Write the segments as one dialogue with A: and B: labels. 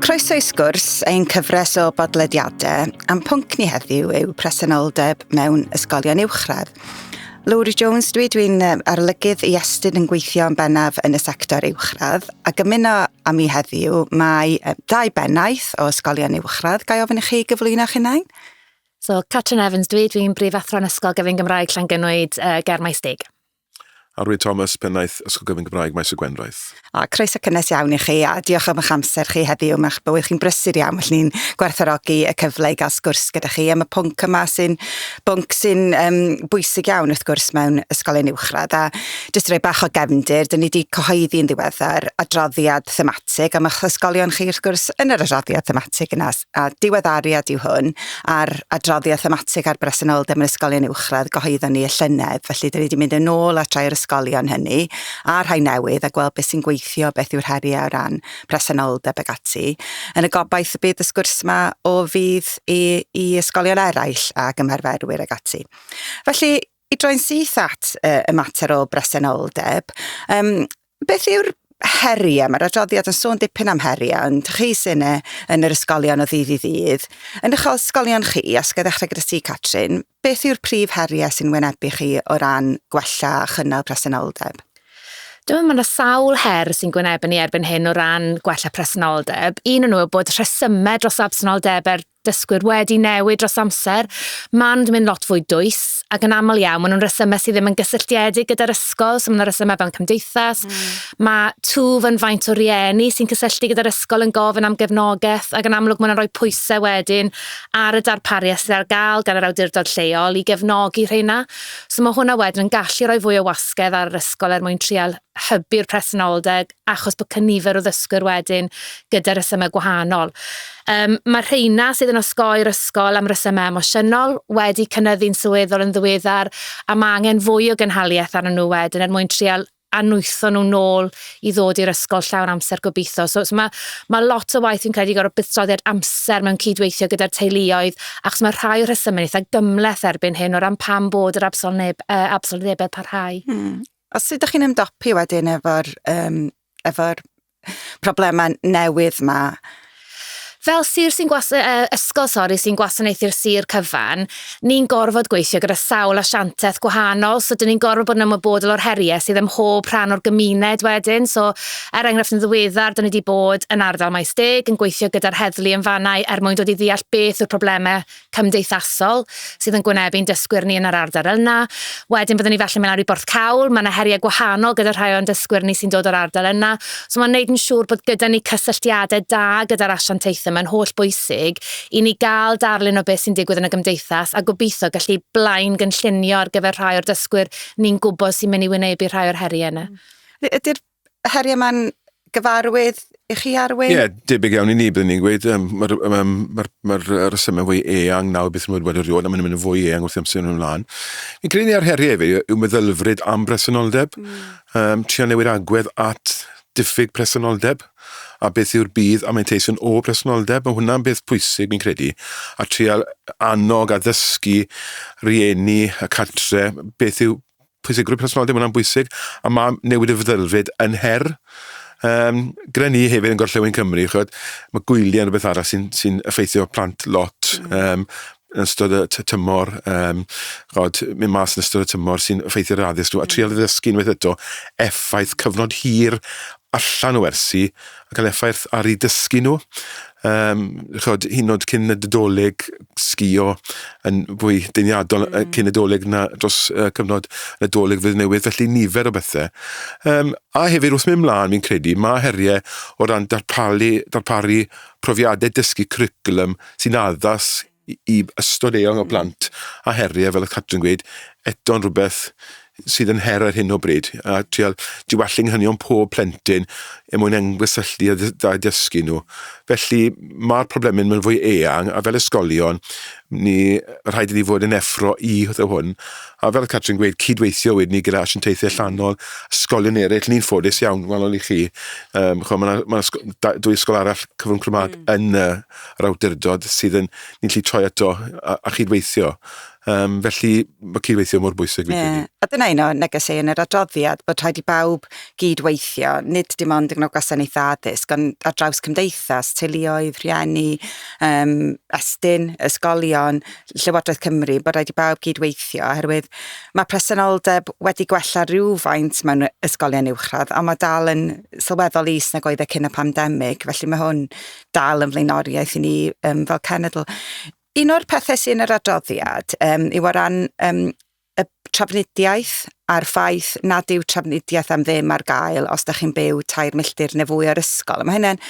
A: Croeso i sgwrs ein cyfres o bodlediadau am pwnc ni heddiw yw presenoldeb mewn ysgolion uwchradd. Lowry Jones dwi'n arolygydd i estyn yn gweithio yn bennaf yn y sector uwchradd ac ymuno am i heddiw mae dau bennaeth o ysgolion uwchradd. Gai ofyn i chi gyflwyno'ch hunain?
B: So, Catrin Evans dwi'n brifathron ysgol gyfun Gymraeg Llangynnwyd Germaestig.
C: Arwyd Thomas, pennaeth ysgol gyfun Gymraeg Mae'r.
A: Croeso cynnes iawn i chi a diolch am eich amser chi heddiw. Mae'ch bywyd chi'n brysur iawn, felly ni'n gwerthfawrogi y cyfle i gael sgwrs gyda chi am y pwnc yma sy'n bwysig iawn wrth gwrs mewn ysgolion uwchradd. A jyst rhoi bach o gefndir, dyn ni wedi cyhoeddi yn ddiweddar adroddiad thematig am eich ysgolion chi wrth gwrs yn yr adroddiad thematig yna. A diweddariad yw hwn ar adroddiad thematig ar bresenoldeb yn ysgolion uwchradd gyhoeddon ni y llynedd. Felly dyn ni wedi mynd yn ôl at rhai o'r ysgolion hynny a rhai newydd a gweld beth sy'n gweithio, beth yw'r heriau o ran presenoldeb ag ati. Yn y gobaith y bydd y sgwrs yma o fydd i ysgolion eraill ac ymarferwyr ag ati. Felly, i droi'n syth at y mater o bresenoldeb, beth yw'r heriau? Mae'r adroddiad yn sôn dipyn am heriau, ond chi sy'n yn yr ysgolion o ddydd i ddydd. Yn eich ysgolion chi, os ga ddechrau gyda ti, Catrin, beth yw'r prif heriau sy'n wynebu chi o ran gwella a chynnal presenoldeb?
B: Dwi'n meddwl, mae sawl her sy'n gwynebu ni erbyn hyn o ran gwella presenoldeb. Un o'n nhw bod rhesymau dros absenoldebau'r dysgwyr wedi newid dros amser. Ma'n mynd lot fwy dwys, ac yn aml iawn, maen nhw'n rhesymau sydd ddim yn gysylltiedig gyda'r ysgol, so maen rhesymau fewn cymdeithas. Mae twf yn faint o rieni sy'n cysylltu gyda'r ysgol yn gofyn am gefnogaeth, ac yn amlwg maen rhoi pwysau wedyn ar y darpariaeth sydd ar gael gan yr awdurdod lleol i gefnogi rheina. So mae hwnna wedyn yn gallu rhoi fwy o wasgedd ar yr ysgol mwyn trial hybu'r presenoldeb achos bod cynifer o ddysgwyr wedyn gyda'r rhesymau gwahanol. Mae rheina sydd yn osgoi'r ysgol am rhesymau emosiynol wedi cynyddu'n sylweddol yn ddiweddar a mae angen fwy o gynhaliaeth arnyn nhw wedyn mwyn trial anwytho nhw nôl i ddod i'r ysgol llawn amser gobeithio. So mae lot o waith fi'n credu gorfod buddsoddiad amser mewn cydweithio gyda'r teuluoedd achos mae rhai o'r rhesymau eitha gymleth erbyn hyn o ran pam bod yr absolnebau parhau.
A: A sut ydych chi'n ymdopi wedyn efo'r problemau newydd yma?
B: Fel ysgol sy'n gwasanaethu'r sir cyfan, ni'n gorfod gweithio gyda sawl asiantaeth gwahanol, so dyn ni'n gorfod bod yn ymwybodol o'r heriau sydd ym mhob rhan o'r gymuned wedyn. So, enghraifft yn ddiweddar, dyn ni wedi bod yn ardal Mae'r yn gweithio gyda'r heddlu yn fannau mwyn dod i ddeall beth yw'r problemau cymdeithasol sydd yn gwynebu'n dysgwyr ni yn yr ardal yna. Wedyn byddwn ni felly mynd ar i borth cawl, mae yna heriau gwahanol gyda'r rhai o'n dysgwyr ni sy'n dod o'r ardal yna. So mae'n neud yn siŵr bod gyda ni cysylltiadau da gyda'r asiantaethau mae'n holl bwysig i ni gael darlun o beth sy'n digwydd yn y gymdeithas a gobeithio gallu blaen gynllunio ar gyfer rhai o'r dysgwyr ni'n gwybod sy'n mynd i wynebu rhai o'r heriau yna.
A: Ydy'r heriau ma'n gyfarwydd i chi arwyn?
C: Ie, debyg iawn i ni byddwn ni'n gweud. Mae'r rhesymau fwy eang nawr beth yn wedi rioed a mae'n mynd yn fwy eang wrth amser yn ymlaen. Fi'n credu ni ar heriau fi yw meddylfryd am bresenoldeb. Trio newid agwedd at diffyg presenoldeb a beth yw'r bydd a meinteisiwn o presenoldeb. Mae hwnna'n beth pwysig fi'n credu a trial annog a ddysgu rieni a cartre beth yw pwysigrwydd presenoldeb. Hwnna'n bwysig a mae newid y feddylfryd yn her. Gyda ni hefyd yn Gorllewin Cymru, mae gwyliau yn rhywbeth arall sy'n effeithio plant lot yn ystod y tymor, mynd mas yn ystod y tymor sy'n effeithio'r addysg nhw, a trial ddysgu unwaith eto effaith cyfnod hir allan o wersi a cael effaith ar ei dysgu nhw. Hynod cyn y Nadolig sgio yn fwy deiniadol cyn y Nadolig na dros cyfnod Nadolig fydd newydd, felly nifer o bethau. A hefyd wrth mynd ymlaen fi'n credu, mae heriau o ran darparu profiadau dysgu cwricwlwm sy'n addas i ystod eang o blant a heriau fel y Catrin gweud, eto'n rhywbeth sydd yn her ar hyn o bryd a trial diwalling hynny o'n pob plentyn mwyn engwysylltu a dysgu nhw. Felly mae'r problemau'n mynd fwy eang a fel ysgolion rhaid i ni fod yn effro i hwn a fel y Catrin gweud cydweithio wedyn ni gyda asiantaethau allanol ysgolion eraill ni'n ffodus iawn wahanol i chi. Mae dwy ysgol arall cyfrwng Cymraeg yn yr awdurdod sydd ni'n lli troi eto a chydweithio. Felly mae cydweithio mor bwysig.
A: A dyna un o neges yn yr adroddiad bod rhaid I bawb gydweithio, nid dim ond yn gwasanaeth addysg, ond ar draws cymdeithas, teuluoedd, rhieni, estyn, ysgolion, Llywodraeth Cymru, bod rhaid I bawb gydweithio, oherwydd mae presenoldeb wedi gwella rhywfaint mewn ysgolion uwchradd, ond mae dal yn sylweddol is nag oedd cyn y pandemig, felly mae hwn dal yn flaenoriaeth I ni fel cenedl. Un o'r pethau sy'n yr adroddiad yw o ran y trafnidiaeth a'r ffaith nad yw trafnidiaeth am ddim ar gael os ydych chi'n byw 2 milltir neu fwy o'r ysgol. Mae hynny'n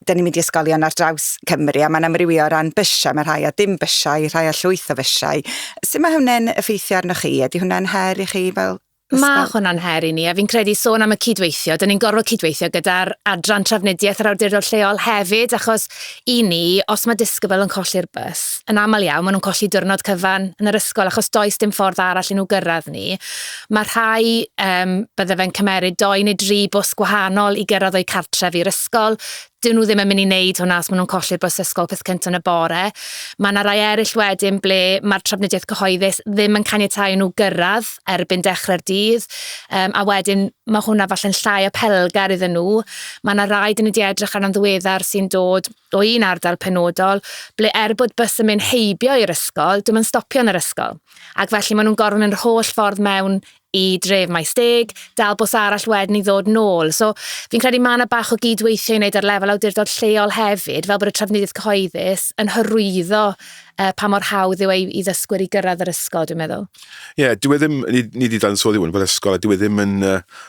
A: da ni'n mynd I ysgolion ar draws Cymru a mae'n amrywio o ran bysiau, mae rhai a dim bysiau, rhai a llwyth o bysiau. Sut mae hwnna'n effeithio arnoch chi? Ydy hwnna'n her I chi fel ysgol?
B: Mae hwnna'n her I ni, a fi'n credu sôn am y cydweithio. Dyn ni'n gorfod cydweithio gyda'r adran trafnidiaeth yr awdurdod lleol hefyd, achos I ni, os mae disgybl yn colli'r bus, yn aml iawn, maen nhw'n colli diwrnod cyfan yn yr ysgol, achos does dim ffordd arall I nhw gyrraedd ni. Mae rhai bydde fe'n cymeryd 2 neu 3 bws gwahanol I gyrraedd o'i cartref i'r ysgol. Dyn nhw ddim yn mynd I wneud hwnna os maen nhw'n colli'r bws ysgol peth cyntaf yn y bore. Mae yna rai eraill wedyn ble mae'r trafnidiaeth cyhoeddus ddim yn caniatáu nhw gyrraedd erbyn dechrau'r dydd. A wedyn mae hwnna falle'n llai apelgar iddyn nhw. Mae yna rai dyn ni wedi edrych ar ddiweddar sy'n dod o un ardal penodol, ble bod bus yn mynd heibio i'r ysgol, dwi'n mynd stopio yn yr ysgol. Ac felly maen nhw'n gorfod yn yr holl ffordd mewn I dref Maes Steg, dal bws arall wedyn I ddod nôl. So, fi'n credu mae yna bach o gydweithio I wneud ar lefel awdurdod lleol hefyd, fel bod y trafnidiaeth cyhoeddus yn hyrwyddo pa mor hawdd yw I ddysgwyr I gyrraedd yr ysgol, dwi'n meddwl.
C: Ie, dwi ddim, ni wedi dansoddi hwn bod ysgol, a dwi ddim yn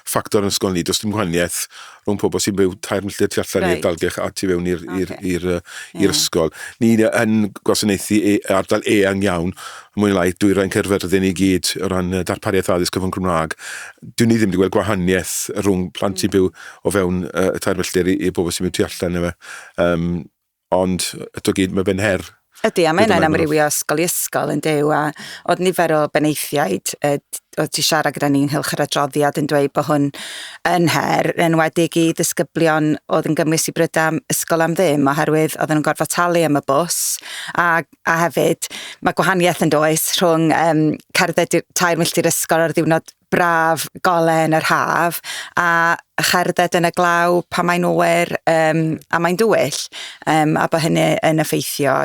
C: ffactor yn ysgol ni, does dim gwahaniaeth rhwng pobl sy'n byw 2 milltir tu allan i'r dalgylch a tu fewn i'r ysgol. Ni yn gwasanaethu ardal eang iawn, mwy lai dwy ran Caerfyrddin I gyd o ran darpariaeth addysg cyfan Cymraeg. Dwi'n ni ddim wedi gweld gwahaniaeth rhwng plant sy'n byw o fewn y 2 milltir I bobl sy'n byw tu allan efo. Ond eto gyd mae ben her.
A: Ydy, a mae yna'n amrywio ysgol I ysgol yn dew, a oedd nifer o beneithiaid oedd ti siarad gyda ni'n ynghylch yr adroddiad yn dweud bod hwn yn her, yn wedig I ddisgyblion oedd yn gymwys I brydam ysgol am ddim, oherwydd oedd nhw'n gorfod talu am y bws, a hefyd mae gwahaniaeth yn does rhwng cerdded 2 milltir ysgol ar ddiwrnod braf golau yn yr haf, a cherdded yn y glaw pa mae'n oer a mae'n dwyll, a bod hynny yn effeithio.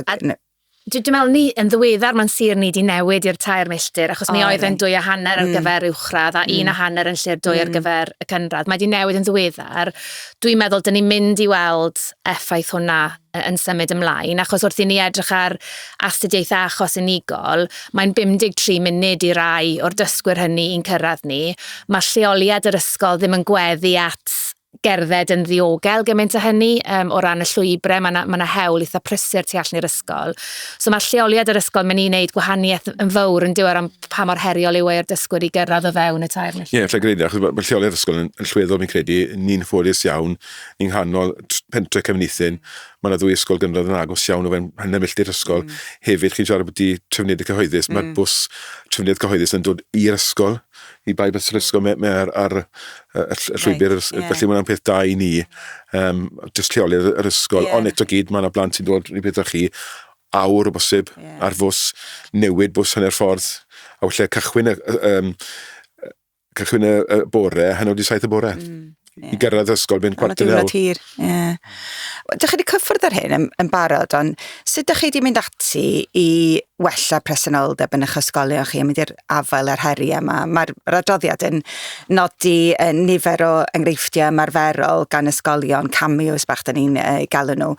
B: Dwi'n meddwl ni yn ddiweddar mae'n sir ni di newid i'r 2 milltir, achos mi oedd yn 2.5 ar gyfer uwchradd a 1.5 yn lle'r 2 ar gyfer y cynradd. Mae di newid yn ddiweddar. Dwi'n meddwl dyn ni'n mynd I weld effaith hwnna yn symud ymlaen, achos wrth I ni edrych ar astudiaeth achos unigol, mae'n 53 munud I rai o'r dysgwyr hynny i'n cyrraedd ni. Mae lleoliad yr ysgol ddim yn gweddu at gerdded yn ddiogel gymaint o hynny o ran y llwybrau, mae yna hewl eitha prysur tu allan i'r ysgol. So mae lleoliad yr ysgol mynd I wneud gwahaniaeth yn fawr yn diwedd am pa mor heriol yw e'r dysgwyr I gyrraedd o fewn y 2 milltir.
C: Ie, lle gredu, achos mae lleoliad ysgol yn llweddol mi'n credu, ni'n ffodus iawn, ni'n nghanol pentre Cefnithin, mae yna 2 ysgol gynradd yn agos iawn o fewn 1 milltir ysgol. Hefyd, chi'n siarad bod I trefniad cyhoeddus, mae'r bws trefniad cyhoeddus yn dod i'r ysgol, I bai bys yr ysgol ar y llwybr, felly mae'n peth da I ni, jyst lleoliad yr ysgol, ond eto gyd mae yna blant sy'n dod I beth chi, awr o bosib, ar fws, newid bws hanner ffordd, a wella cychwyn y bore, hanner 7 y bore. I gyrraedd ysgol by'n cwarter nawr.
A: Dych chi wedi cyffwrdd ar hyn yn barod, ond sut dych chi wedi mynd ati I wella presenoldeb yn eich ysgolion chi, a mynd i'r afael ar heri yma? Mae'r adroddiad yn nodi nifer o enghreifftiau ymarferol gan ysgolion, cameos bach da ni'n galw nhw,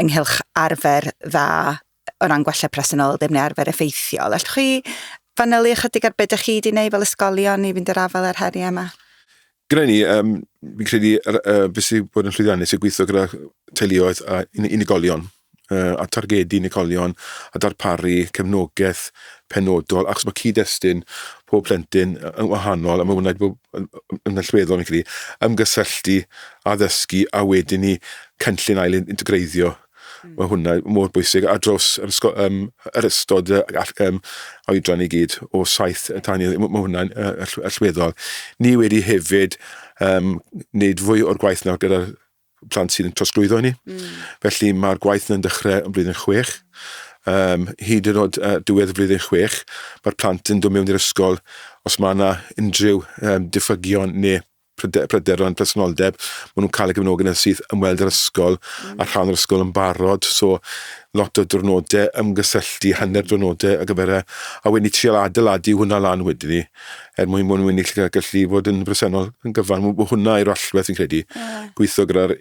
A: ynghylch arfer dda o ran gwella presenoldeb neu arfer effeithiol. Allwch chi fanylu ychydig ar beth ydych chi wedi gwneud fel ysgolion I fynd i'r afael ar heri yma?
C: Gyda ni, fi'n credu beth sy'n bod yn llwyddiannus sy'n gweithio gyda teuluoedd a unigolion, a targedu unigolion, a darparu cefnogaeth penodol, achos mae cyd-destun pob plentyn yn wahanol, a mae hwnna'n yn allweddol, fi'n credu, ymgysylltu, addysgu, a wedyn ni cynllun ail integreiddio. Mae hwnna mor bwysig a dros yr ystod oedran I gyd o 7 tani, mae hwnna'n allweddol. Ni wedi hefyd wneud fwy o'r gwaith nawr gyda'r plant sydd yn trosglwyddo ni. Felly mae'r gwaith yn dechrau yn blwyddyn 6. hyd yn oed diwedd y flwyddyn 6, mae'r plant yn dod mewn i'r ysgol os mae yna unrhyw diffygion neu pryderon, presenoldeb, maen nhw'n cael eu gefnogi yn sydd ymweld â'r ysgol a rhan o'r ysgol yn barod, so lot o diwrnodau ymgysylltu, hanner diwrnodau a gyfer a wedi trial adeiladu hwnna lan wedyn ni, mwyn mwyn wedi gallu fod yn bresennol yn gyfan, mae hwnna i'r allwedd fi'n credu, gweithio gyda'r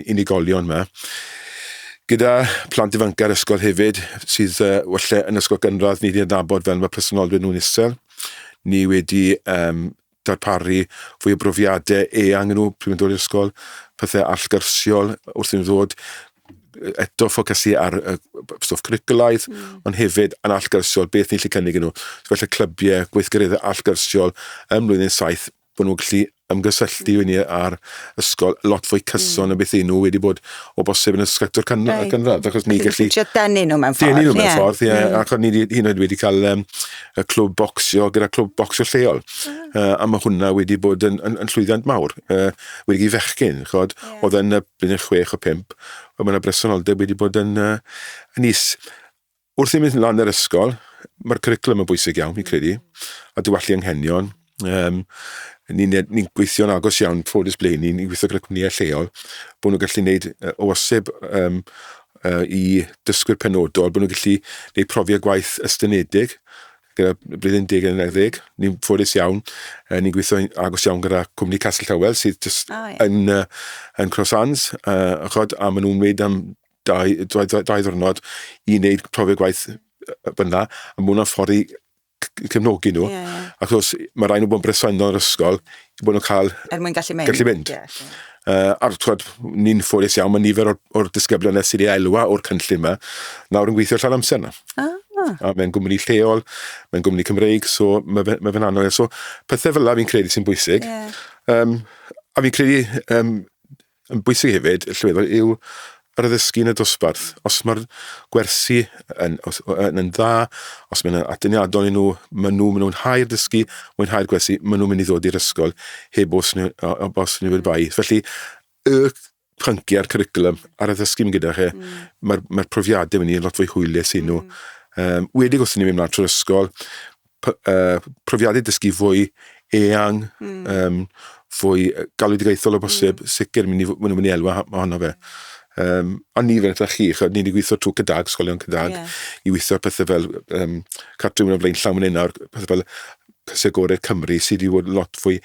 C: unigolion yma. Gyda plant ifanc ar ysgol hefyd, sydd wella yn ysgol gynradd, ni wedi adnabod fel mae presenoldeb nhw'n isel. Ni wedi darparu fwy o brofiadau eang nhw pryd mae'n dod i'r ysgol, pethau allgyrsiol wrth i'n ddod, eto ffocysu ar stwff cwricwlaidd, ond hefyd yn allgyrsiol, beth ni'n gallu cynnig nhw. Felly clybiau, gweithgareddau allgyrsiol ym mlwyddyn 7, bod nhw'n gallu ymgysylltu wedi ar ysgol lot fwy cyson a beth nhw wedi bod o bosib yn ysgector cynradd, achos ni gallu...
A: Denu nhw mewn ffordd.
C: Denu nhw mewn ffordd, ie. Ac ni wedi cael y clwb bocsio gyda clwb bocsio lleol. A mae hwnna wedi bod yn llwyddiant mawr. Wedi i fechgyn, chod, oedd yn y blwyddyn 6 o 5, a mae'n bresenoldeb wedi bod yn is. Wrth i mynd lan yr ysgol, mae'r cwricwlwm yn bwysig iawn, fi'n credu, a dywallu anghenion. Ni'n gweithio'n agos iawn ffodus blaen ni'n gweithio gyda cwmnïau lleol, bod nhw'n gallu gwneud o wasib i dysgwyr penodol, bod nhw'n gallu gwneud profiad gwaith ystynedig gyda blwyddyn 10 ni'n ffodus iawn, ni'n gweithio agos iawn gyda cwmni Castle Tywel sydd yn Crossans, a maen nhw'n wneud am 2 ddiwrnod i wneud profiad gwaith fyna, a mae hwnna'n ffordd i cefnogi nhw, achos mae rhaid nhw bod yn bresennol yr ysgol i bod nhw'n cael gallu mynd. A'r ni'n ffodus iawn, mae nifer o'r disgyblion sydd wedi elwa o'r cynllun yma, nawr yn gweithio llawn amser yna. A mae'n gwmni lleol, mae'n gwmni Cymraeg, so mae fe'n anodd. So pethau fel fi'n credu sy'n bwysig. A fi'n credu yn bwysig hefyd, llwyddol, yw yr addysgu yn y dosbarth. Os mae'r gwersi yn dda, os mae'n atyniadol i nhw, maen nhw'n mwynhau'r dysgu, mwynhau'r gwersi, maen nhw'n mynd i ddod i'r ysgol heb os nhw wedi bai. Felly, y pynciau'r cwricwlwm ar addysgu mynd gyda chi, mae'r profiadau mynd i lot fwy hwylus i nhw. Wedi gwrth ni mynd mlaen trwy'r ysgol, profiadau dysgu fwy eang, fwy galwedigaethol o bosib, sicr maen nhw'n mynd i elwa ohono fe. A ni fel ydych chi, ni wedi gweithio trwy cydag, ysgolion cydag, i weithio pethau fel cartrwyn o flaen llawn mynd unawr, pethau fel Sgwrs Cymru sydd wedi bod lot fwy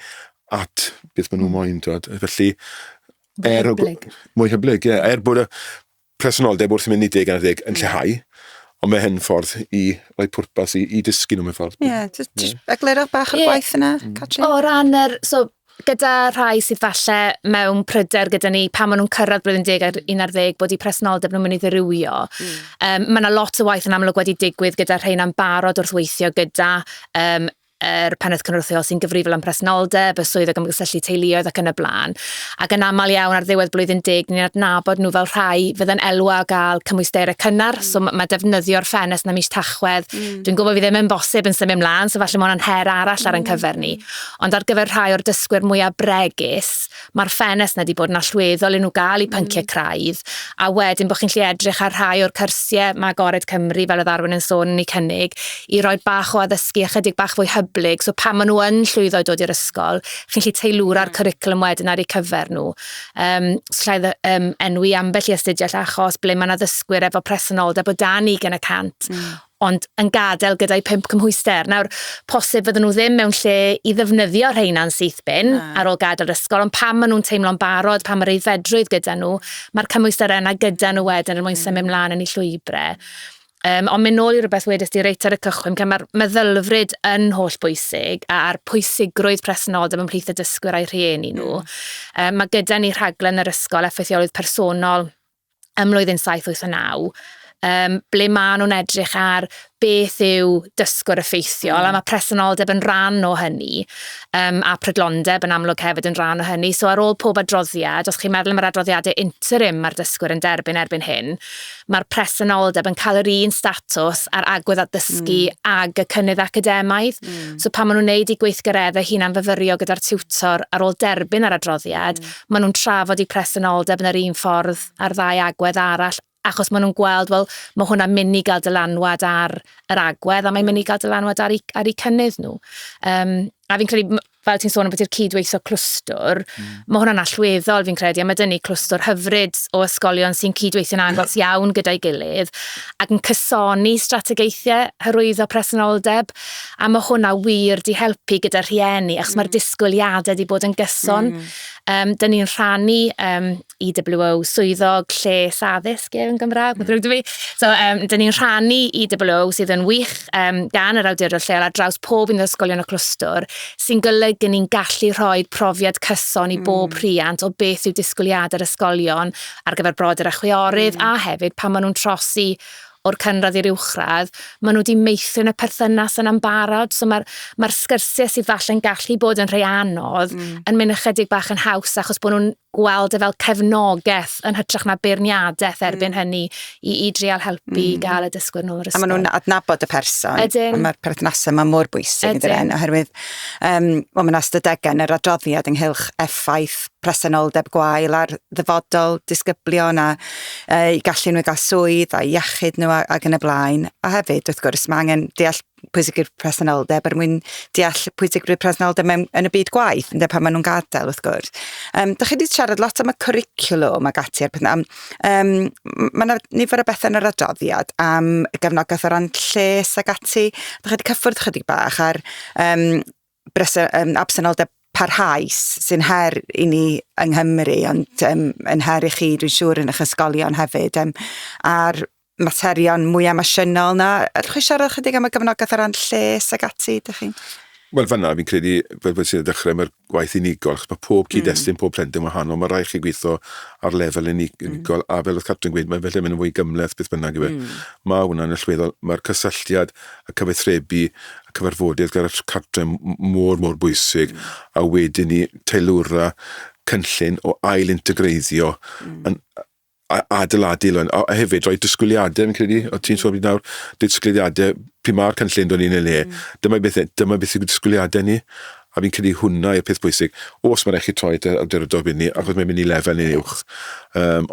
C: at beth maen nhw'n moyn. Felly, mwy hyblyg, bod y presenoldeb wrth i mynd i 10 yn lleihau, ond mae hyn ffordd i roi pwrpas i dysgu nhw mewn ffordd.
A: Ie, egluro bach o'r gwaith yna, Catrin?
B: O ran gyda rhai sydd falle mewn pryder gyda ni pan maen nhw'n cyrraedd blwyddyn 10 ar 11 bod i presenoldeb nhw'n mynd i ddirywio. Mae yna lot o waith yn amlwg wedi digwydd gyda rhain am barod wrth weithio gyda yr Pennod cynrychiol sy'n gyfrifol am presenoldeb, y swyddog ymgysylltu teuluoedd ac yn y blaen. Ac yn aml iawn ar ddiwedd blwyddyn 10, ni'n adnabod nhw fel rhai fydd yn elwa o gael cymwysterau cynnar, so mae defnyddio'r ffenest na mis Tachwedd. Dwi'n gwybod fi ddim yn bosib yn symud ymlaen, so falle mae hwnna'n her arall ar yn cyfer ni. Ond ar gyfer rhai o'r dysgwyr mwyaf bregus, mae'r ffenest na wedi bod yn allweddol i nhw gael i pynciau craidd, a wedyn bod chi'n gallu edrych ar rhai o'r cyrsiau mae Agored Cymru, fel oedd Arwyn yn sôn yn ei cynnig, i roi bach o addysgu ychydig bach fwy hyblyg, so pan maen nhw yn llwyddo i dod i'r ysgol, chi'n gallu teilwra'r cwricwlwm wedyn ar eu cyfer nhw. Llaidd enwi ambell i astudiaeth achos ble mae'n addysgwyr efo presenoldeb o dan 100%, ond yn gadael gyda'i 5 cymhwyster. Nawr, posib fydden nhw ddim mewn lle i ddefnyddio rheina'n syth bin ar ôl gadael ysgol, ond pan maen nhw'n teimlo'n barod, pan mae'r eiddfedrwydd gyda nhw, mae'r cymhwysterau yna gyda nhw wedyn yn mwyn symud ymlaen yn eu llwybrau. Ond mynd nôl i rhywbeth wedys di reit ar y cychwyn, pan mae'r meddylfryd yn holl bwysig a'r pwysigrwydd presenoldeb yn plith y dysgwyr a'i rhieni nhw. Mae gyda ni rhaglen yr ysgol effeithiolwydd personol ym mlwyddyn 7, 8 a 9, ble maen nhw'n edrych ar beth yw dysgwr effeithiol, a mae presenoldeb yn rhan o hynny, a prydlondeb yn amlwg hefyd yn rhan o hynny. So ar ôl pob adroddiad, os chi'n meddwl am yr adroddiadau interim mae'r dysgwr yn derbyn erbyn hyn, mae'r presenoldeb yn cael yr un statws ar agwedd at ddysgu ag y cynnydd academaidd. So pan maen nhw'n neud i gweithgareddau hunanfyfyrio gyda'r tiwtor ar ôl derbyn yr adroddiad, maen nhw'n trafod i presenoldeb yn yr un ffordd ar 2 agwedd arall achos maen nhw'n gweld, wel, mae hwnna'n mynd i gael dylanwad ar yr agwedd, a mae'n mynd i gael dylanwad ar eu cynnydd nhw. A fi'n credu, fel ti'n sôn am beth yw'r cydweithio clwstwr, mae hwnna'n allweddol fi'n credu, a mae dyn ni clwstwr hyfryd o ysgolion sy'n cydweithio'n agos iawn gyda'i gilydd, ac yn cysoni strategaethau hyrwyddo presenoldeb, a mae hwnna wir di helpu gyda rhieni, achos mae'r disgwyliadau di bod yn gyson. Dyn ni'n rhannu EWO, swyddog lles addysg yn Gymraeg. So, dyn ni'n rhannu EWO sydd yn wych gan yr awdurdod lleol ar draws pob un o'r ysgolion y clwstwr, sy'n golygu ni'n gallu rhoi profiad cyson i bob rhiant o beth yw disgwyliadau'r ysgolion ar gyfer brodyr a chwiorydd, a hefyd pan maen nhw'n trosi o'r cynradd i'r uwchradd, maen nhw wedi meithrin y perthynas yn ambarod. So mae'r sgyrsiau sydd falle'n gallu bod yn rhai anodd yn mynd ychydig bach yn haws achos bod nhw'n gweld e fel cefnogaeth yn hytrach na beirniadaeth erbyn hynny i drial helpu gael y dysgwyr nhw o'r ysgol.
A: A maen nhw'n adnabod y person.
B: Ydyn.
A: Mae'r perthnasau yma mor bwysig ydyn. Oherwydd, mae'n ystadegau yn yr adroddiad ynghylch effaith presenoldeb gwael ar ddyfodol disgyblion a gallu nhw gael swydd a iechyd nhw ac yn y blaen. A hefyd, wrth gwrs, mae angen deall pwysigrwydd presenoldeb er mwyn deall pwysigrwydd presenoldeb yn y byd gwaith, ynddo pan maen nhw'n gadael, wrth gwrs. Dych chi wedi siarad lot am y cwricwlwm ac ati ar pethau. Mae yna nifer o bethau yn yr adroddiad am gefnogaeth o ran lles ac ati. Dych chi wedi cyffwrdd chydig bach ar absenoldeb parhaus sy'n her i ni yng Nghymru, ond yn her i chi, dwi'n siŵr, yn eich ysgolion hefyd, a'r materion mwy emosiynol na. Ydych chi siarad chydig am y gefnogaeth o ran lles ac ati, ydych chi?
C: Wel, fanna, fi'n credu, fel bod sy'n dechrau, mae'r gwaith unigol, achos mae pob cyd-destun, pob plentyn wahanol, mae rai chi gweithio ar lefel unigol, a fel oedd Catrin gweud, mae felly mynd yn fwy gymleth beth bynnag i fe. Mae hwnna'n allweddol, mae'r cysylltiad, y cyfaithrebu, y cyfarfodydd gyda'r Catrin mor bwysig, a wedyn ni teilwra cynllun o ail-integreiddio yn adeiladu lwn, a hefyd rhoi disgwyliadau, fi'n credu, o ti'n sôn nawr, disgwyliadau, pryd mae'r cynllun do'n ni'n y le, dyma beth yw disgwyliadau ni, a fi'n credu hwnna yw'r peth bwysig, os mae'n eich i troi awdurdod fyny, achos mae'n mynd i lefel neu uwch.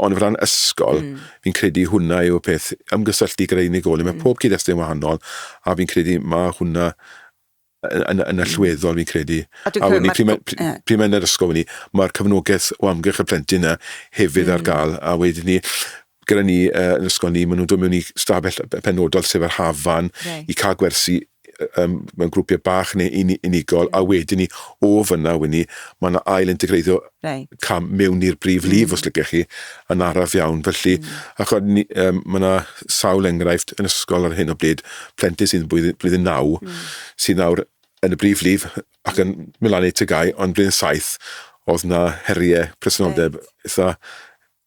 C: Ond o ran ysgol, fi'n credu hwnna yw'r peth, ymgysylltu gyda'r unigolyn, mae pob cyd-destun wahanol, a fi'n credu mae hwnna yn allweddol fi'n credu. A pryd mae'n yr ysgol ni, mae'r cyfnogaeth o amgylch y plentyn yna hefyd ar gael, a wedyn ni, gyda ni yn ysgol ni, maen nhw'n dod mewn i stafell penodol sef yr hafan i cael gwersi mewn grwpiau bach neu unigol, a wedyn ni o fyna wedi mae yna ail-integreiddio mewn i'r brif lif os lygech chi yn araf iawn. Felly, mae yna sawl enghraifft yn ysgol ar hyn o bryd, plentyn sy'n blwyddyn 9, sy'n nawr yn y brif lif ac yn Milanu Tygau, ond blwyddyn 7, oedd yna heriau presenoldeb eitha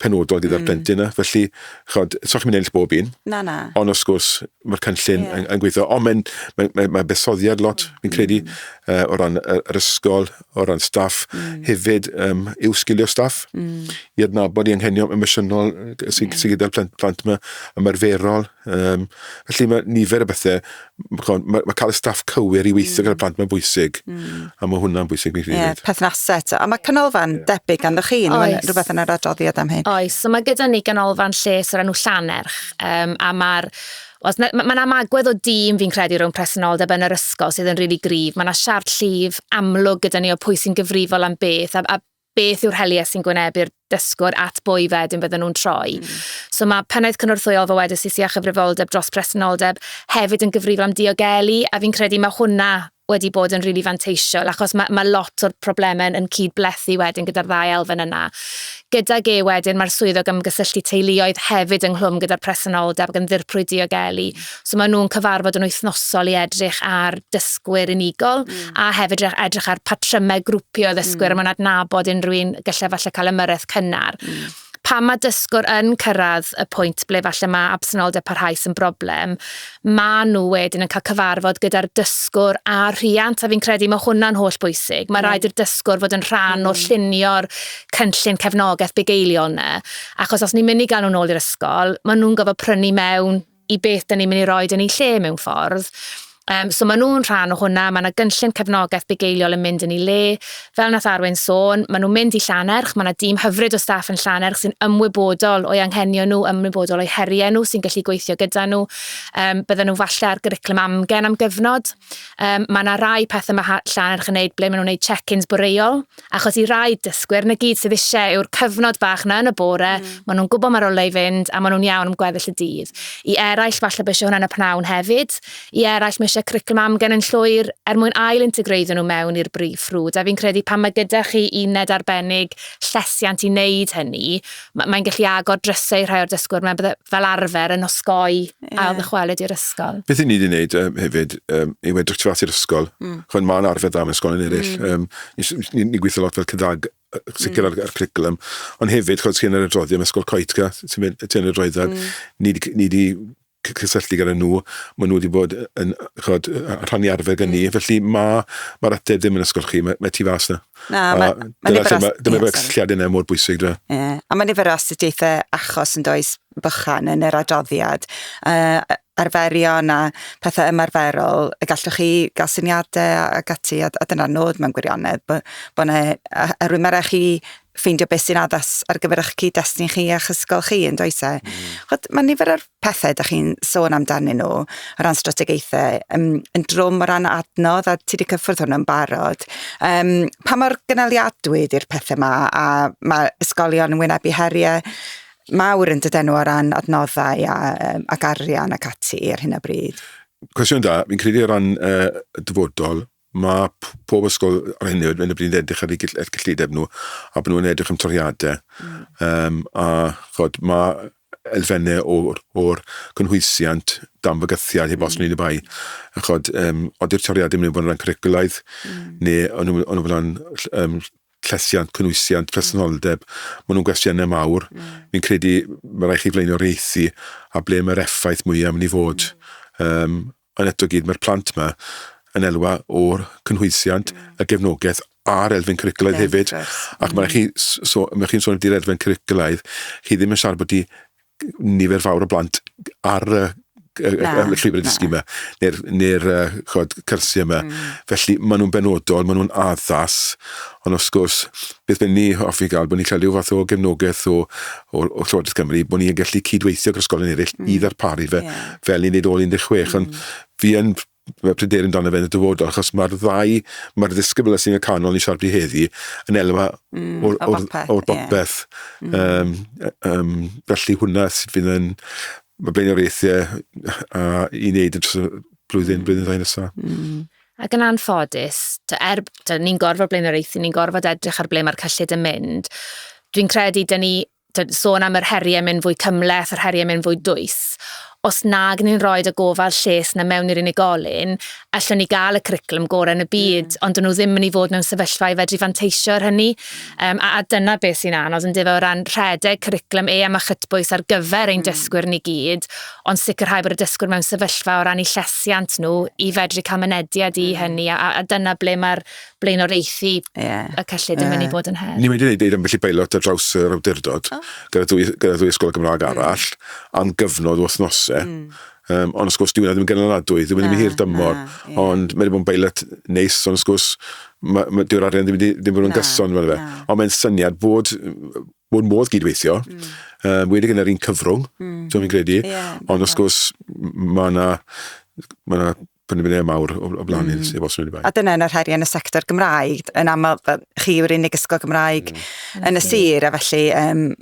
C: penodol gyda'r plentyn yna. Felly, so chi'n mynd ennill bob un. Ond os gwrs, mae'r cynllun yn gweithio. Ond mae besoddiad lot, fi'n credu, o ran yr ysgol, o ran staff, hefyd i'w sgilio staff, i adnabod i anghenion emosiynol sy'n gyda'r plant yma, ymarferol. Felly mae nifer o bethau, mae cael y staff cywir i weithio gyda'r plant yma'n bwysig, a mae hwnna'n bwysig fi'n credu.
A: Perthnasau, a mae canolfan debyg ganddo chi, rhywbeth yn yr adroddiad am hyn.
B: Oes, so mae gyda ni ganolfan lles o'r enw Llanerch, a mae'n amagwedd o dîm fi'n credu rhwng presenoldeb yn yr ysgol sydd yn rili gryf. Mae yna siart llif amlwg gyda ni o pwy sy'n gyfrifol am beth, a beth yw'r heliau sy'n gwynebu'r dysgwr at bwy wedyn bydden nhw'n troi. So mae pennaeth cynorthwyol fo wedi sy'n a chyfrifoldeb dros presenoldeb hefyd yn gyfrifol am diogelu, a fi'n credu mae hwnna wedi bod yn rili fanteisiol, achos mae lot o'r problemau yn cydblethu wedyn gyda'r ddau elfen yna. Gyda wedyn, mae'r swyddog ymgysylltu teuluoedd hefyd ynghlwm gyda'r presenoldeb ac yn ddirprwy diogelu. So mae nhw'n cyfarfod yn wythnosol i edrych ar dysgwyr unigol, a hefyd edrych ar patrymau grwpio ddysgwyr, mae'n adnabod unrhyw un gallai falle cael ymyrraeth cynnar. Pan mae dysgwr yn cyrraedd y pwynt ble falle mae absenoldeb parhaus yn broblem, mae nhw wedyn yn cael cyfarfod gyda'r dysgwr a rhiant, a fi'n credu mae hwnna'n holl bwysig. Mae rhaid i'r dysgwr fod yn rhan o llunio'r cynllun cefnogaeth bugeiliol yna, achos os ni'n mynd i gael nhw'n ôl i'r ysgol, mae nhw'n gofod prynu mewn i beth da ni'n mynd i roed yn ei lle mewn ffordd. So maen nhw'n rhan o hwnna, mae yna gynllun cefnogaeth bugeiliol yn mynd yn ei le. Fel nath Arwyn sôn, maen nhw'n mynd i Llanerch, mae yna dîm hyfryd o staff yn Llanerch sy'n ymwybodol o'i anghenion nhw, ymwybodol o'i heriau nhw sy'n gallu gweithio gyda nhw. Bydden nhw falle ar gyriclwm amgen am gyfnod. Mae yna rai pethau mae Llanerch yn neud ble maen nhw'n neud check-ins boreol, achos i rai dysgwyr na gyd sydd eisiau yw'r cyfnod bach na yn y bore, maen nhw'n gwybod mae'r olau i fynd a maen nhw'n iawn am gweddill y dydd. I eraill falle bysio hwnna'n y pnawn hefyd, i eraill mae eisiau cwricwlwm amgen yn llwyr mwyn ail-integreiddio nhw mewn i'r brif ffrwd. A fi'n credu pan mae gyda chi uned arbennig llesiant i wneud hynny, mae'n gallu agor drysau rhai o'r dysgwyr mewn fel arfer yn osgoi ail ddychwelyd i'r ysgol.
C: Beth i ni wedi gwneud hefyd, i wedrych tu fas i'r ysgol, chwn mae'n arfer dda mewn ysgol yn eraill. Ni gweithio lot fel cydag sicr ar cwricwlwm, ond hefyd, chod sy'n yr adroddiad mewn ysgol coetga, sy'n y droeddad, ni wedi cysylltu gyda nhw, maen nhw wedi bod yn rhannu arfer gen ni, felly mae'r ateb ddim yn ysgol chi, mae tu fas na. Dyma bod cysylltiad yna mor bwysig dra.
A: A mae nifer o astudiaethau achos yn does bychan yn yr adroddiad, arferion a pethau ymarferol, y gallwch chi gael syniadau ac ati, a dyna'r nod mewn gwirionedd, bod rwy'n merach chi ffeindio beth sy'n addas ar gyfer eich cyd-destun chi a'ch ysgol chi yn does e. Mae nifer o'r pethau da chi'n sôn amdanyn nhw o ran strategaethau yn drwm o ran adnodd a ti wedi cyffwrdd hwnnw'n barod. Pa mor gynaliadwy ydy'r pethau yma a mae ysgolion yn wynebu heriau mawr yn dydyn nhw o ran adnoddau ac arian ac ati ar hyn o bryd?
C: Cwestiwn da, fi'n credu o ran dyfodol, mae pob ysgol ar hyn o bryd yn edrych ar ei gyllideb nhw a bod nhw'n edrych am toriadau. A chod, mae elfennau o'r cynhwysiant damfygythiad heb os wneud y bai. Chod, oeddi'r toriadau yn mynd bod yn rhan cwricwlaidd neu o'n nhw'n bod yn llesiant, cynwysiant, presenoldeb, maen nhw'n gwestiynau mawr. Fi'n credu mae rhaid chi flaenioraethu a ble mae'r effaith mwyaf yn mynd i fod. Ond eto gyd, mae'r plant yma yn elwa o'r cynhwysiant, y gefnogaeth a'r elfen cwricwlaidd hefyd. Ac mae chi'n sôn amdano'r elfen cwricwlaidd, chi ddim yn siarad bod nifer fawr o blant ar y llwybr y dysgu yma, neu'r cyrsiau yma. Felly, maen nhw'n benodol, maen nhw'n addas, ond os gwrs, beth bydd ni hoffi gael, bod ni'n cael rhyw fath o gefnogaeth o Llywodraeth Cymru, bod ni'n gallu cydweithio gyda'r ysgolion eraill i ddarparu fe, fel ni'n neud ôl 16, ond fi yn pryderon dan y fe'n y dyfodol, achos mae'r mae'r ddisgybl sy'n y canol ni siarad i heddi yn elwa o'r bopeth. Felly hwnna sydd fydd yn mae blaenoriaethau i wneud dros y blwyddyn ddau nesaf.
B: Ac yn anffodus, ni'n gorfod blaenoriaethu, ni'n gorfod edrych ar ble mae'r cyllid yn mynd. Dwi'n credu sôn am yr heriau mynd fwy cymleth, yr heriau mynd fwy dwys. Os nag ni'n rhoi y gofal lles na mewn i'r unigolyn, allwn ni gael y cwricwlwm gorau yn y byd, ond dyn nhw ddim yn ei fod mewn sefyllfa i fedru fanteisio ar hynny. A dyna beth sy'n anodd yn difo o ran rhedeg cwricwlwm am a chytbwys ar gyfer ein dysgwyr ni gyd, ond sicrhau bod y dysgwyr mewn sefyllfa o ran eu llesiant nhw i fedru cael mynediad i hynny, a dyna ble mae'r blaenoriaethu y cyllid yn mynd i fod yn her.
C: Ni wedi gwneud ambell i beilot ar draws yr awdurdod gyda ddwy ysgol Gymraeg arall am gyfnod o wythnosau. Ond os gwrs diwedd ddim yn gynaladwy, ddim yn hir dymor, ond mae wedi bod yn beilot neis, ond os gwrs dyw'r arian ddim bod yn gyson. Ond mae'n syniad bod modd gydweithio, wedi gyda'r un cyfrwng, dwi'n credu, ond os gwrs mae yna penderfyniad mawr o blaen ni efo os wedi bai.
A: A dyna yn yr heriau yn y sector Gymraeg, yn aml chi yw'r unig ysgol Gymraeg yn y sir, a felly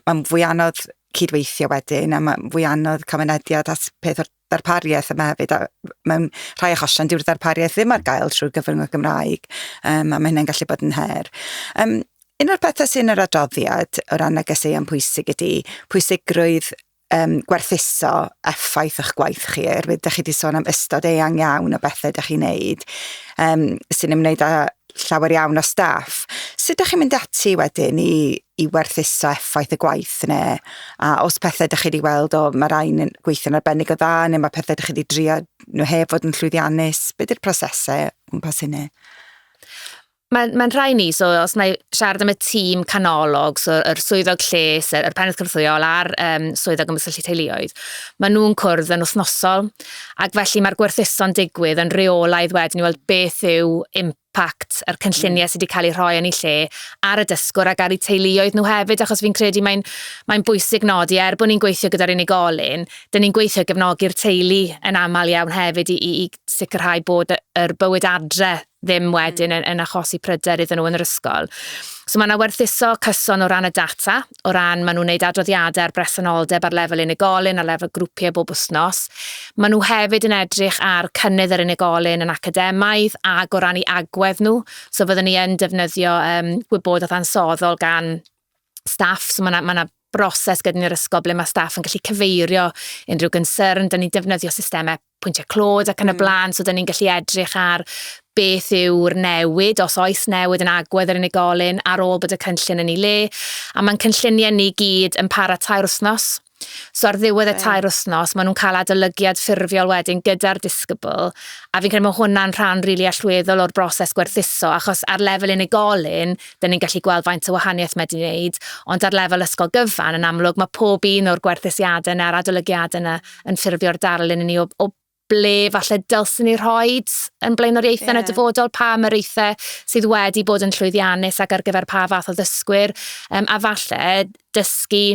A: mae'n fwy anodd cydweithio wedyn, a mae'n fwy anodd cael mynediad at peth o'r darpariaeth yma hefyd, a mewn rhai achosion dyw'r darpariaeth ddim ar gael trwy'r gyfrwng o Gymraeg, a mae hynny'n gallu bod yn her. Un o'r pethau sy'n yr adroddiad o ran negeseuon pwysig ydy pwysigrwydd gwerthuso effaith eich gwaith chi, oherwydd ydych chi wedi sôn am ystod eang iawn o bethau ydych chi'n neud, sy'n ymwneud â llawer iawn o staff. Sut ydych chi'n mynd ati wedyn i werthuso effaith y gwaith yna? A os pethau ydych chi wedi weld mae rhain yn gweithio'n arbennig o dda, neu mae pethau ydych chi wedi drio nhw heb fod yn llwyddiannus? Be ydy'r prosesau gwmpas hynny?
B: Mae'n rhai ni, so os na i siarad am y tîm canolog, so yr swyddog lles, yr penedd cyrthwyol a'r swyddog ymgysylltu teuluoedd, maen nhw'n cwrdd yn wythnosol, ac felly mae'r gwerthuso'n digwydd yn reolaidd wedyn i weld beth yw impact yr cynlluniau sydd wedi cael eu rhoi yn ei lle ar y dysgwr ac ar eu teuluoedd nhw hefyd, achos fi'n credu mae'n bwysig nodi, bod ni'n gweithio gyda'r unigolyn, dyn ni'n gweithio gefnogi'r teulu yn aml iawn hefyd i sicrhau bod yr bywyd adre ddim wedyn yn achosi pryder iddyn nhw yn yr ysgol. So mae yna werthuso cyson o ran y data, o ran maen nhw'n gwneud adroddiadau ar bresenoldeb ar lefel unigolyn, ar lefel grwpiau bob wythnos. Maen nhw hefyd yn edrych ar cynnydd yr unigolyn yn academaidd ac o ran eu agwedd nhw. So fyddwn ni yn defnyddio gwybodaeth ansoddol gan staff, so mae yna broses gyda ni'r ysgol ble mae staff yn gallu cyfeirio unrhyw gynsyrn, dyn ni'n defnyddio systemau pwyntiau clod ac yn y blaen, so dyn ni'n gallu edrych ar beth yw'r newid, os oes newid yn agwedd yr unigolyn ar ôl bod y cynllun yn ei le, a mae'n cynlluniau ni gyd yn para 2 wythnos. So ar ddiwedd y 2 wythnos, maen nhw'n cael adolygiad ffurfiol wedyn gyda'r disgybl, a fi'n credu mae hwnna'n rhan rili allweddol o'r broses gwerthuso, achos ar lefel unigolyn, dyn ni'n gallu gweld faint o wahaniaeth mae wedi wneud, ond ar lefel ysgol gyfan, yn amlwg, mae pob un o'r gwerthusiadau yna, a'r adolygiadau yna yn ffurfio'r darlun i ni o ble falle dylsyn ni rhoid yn blaenoriaethau yn y dyfodol, pa ymyrraethau sydd wedi bod yn llwyddiannus ac ar gyfer pa fath o ddysgwyr, a falle dysgu.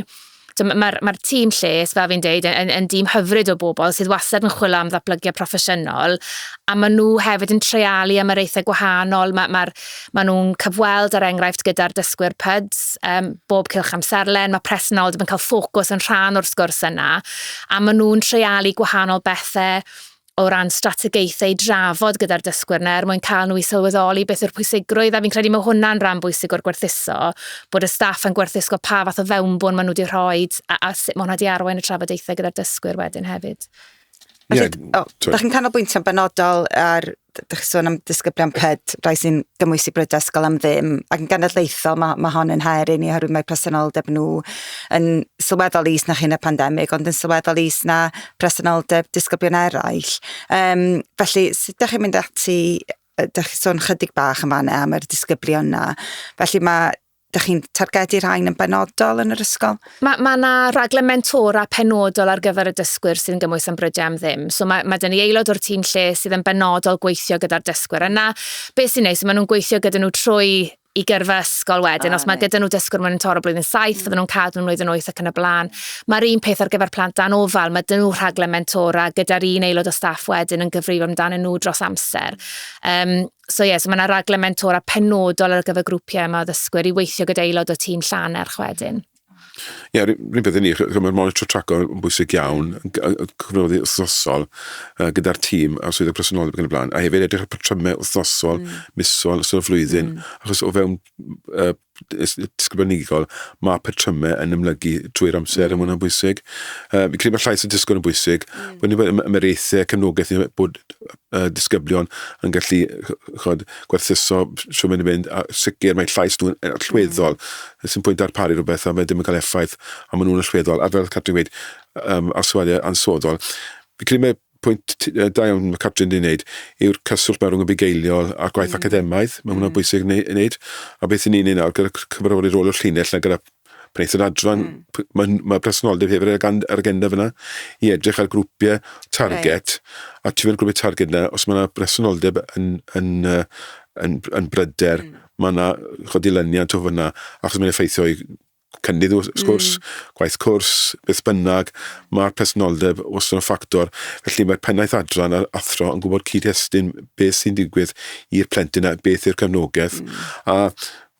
B: So mae'r tîm lles, fel fi'n deud, yn dîm hyfryd o bobl sydd wastad yn chwilio am ddatblygiad proffesiynol, a maen nhw hefyd yn treialu ymyrraethau gwahanol. Maen nhw'n cyfweld ar enghraifft gyda'r dysgwyr PYDs, bob cylch amserlen, mae presenoldeb yn cael ffocws yn rhan o'r sgwrs yna, a maen nhw'n treialu gwahanol bethau o ran strategaethau drafod gyda'r dysgwyr mwyn cael nhw i sylweddoli beth yw'r pwysigrwydd, a fi'n credu mae hwnna'n rhan bwysig o'r gwerthuso, bod y staff yn gwerthusgo pa fath o fewnbwn maen nhw wedi rhoi a sut maen nhw wedi arwain y trafodaethau gyda'r dysgwyr wedyn hefyd.
A: Da chi'n canolbwyntio'n benodol ar, da chi'n sôn am disgyblion PED, rai sy'n gymwysi brydysgol am ddim, ac yn genedlaethol mae hon yn her i ni, oherwydd mae presenoldeb nhw yn sylweddol is na chi'n y pandemig, ond yn sylweddol is na presenoldeb disgyblion eraill. Felly, sut da chi'n mynd ati, da chi'n sôn chydig bach yn fanna am yr disgyblion na, felly da chi'n targedu rhain yn benodol yn yr ysgol? Mae
B: yna raglen mentora penodol ar gyfer y dysgwyr sydd yn gymwys am brydiau am ddim. So mae dyn ni aelod o'r tîm lle sydd yn benodol gweithio gyda'r dysgwyr yna. Beth sy'n neis, maen nhw'n gweithio gyda nhw trwy i gyrfa ysgol wedyn. Os mae gyda nhw dysgwyr mewn toro blwyddyn 7, fydden nhw'n cadw nhw blwyddyn 8 ac yn y blaen. Mae'r un peth ar gyfer plant dan ofal, mae dyn nhw rhaglen mentora gyda'r un aelod o staff wedyn yn gyfrifol amdano nhw dros amser. So mae yna raglen mentora penodol ar gyfer grwpiau yma o ddysgwyr i weithio gyda aelod o tîm Llanerch wedyn.
C: Rwy'n beth ni, mae'r monitor traco yn bwysig iawn, cyfnoddi wythnosol gyda'r tîm a swyddog presenoldeb yn y blaen, a hefyd edrych ar patrymau wythnosol, misol, ystod o flwyddyn, achos o fewn disgyblinigol, mae patrymau yn ymlygu drwy'r amser, yn hwnna'n bwysig. Fi'n credu mae'r llais y disgwyl yn bwysig, bod ni'n ymyrraethau cefnogaeth ni bod disgyblion yn gallu gwerthuso siw mynd a sicr mae llais nhw'n allweddol, sy'n pwynt darparu rhywbeth a mae ddim yn cael effaith a maen nhw'n allweddol, a fel Catrin wedi ar sylwadau ansoddol. Fi'n credu mae pwynt da iawn mae Catrin wedi wneud yw'r cyswllt mewn y bugeiliol a'r gwaith academaidd, mae hwnna'n bwysig wneud, a beth ni'n ei nawr gyda cyfarfod i rôl o'r llinell na gyda Pneithon adran, mae presenoldeb hefyd ar agenda fyna i edrych ar grwpiau target, a ti fe'n grwpiau target na, os mae yna presenoldeb yn bryder, mae yna dilyniant o fyna, achos mae'n effeithio i cynnydd o sgwrs, gwaith cwrs, beth bynnag, mae'r presenoldeb os yna'n ffactor, felly mae'r pennaeth adran a'r athro yn gwybod cyd-destun beth sy'n digwydd i'r plentyn a beth yw'r cefnogaeth, a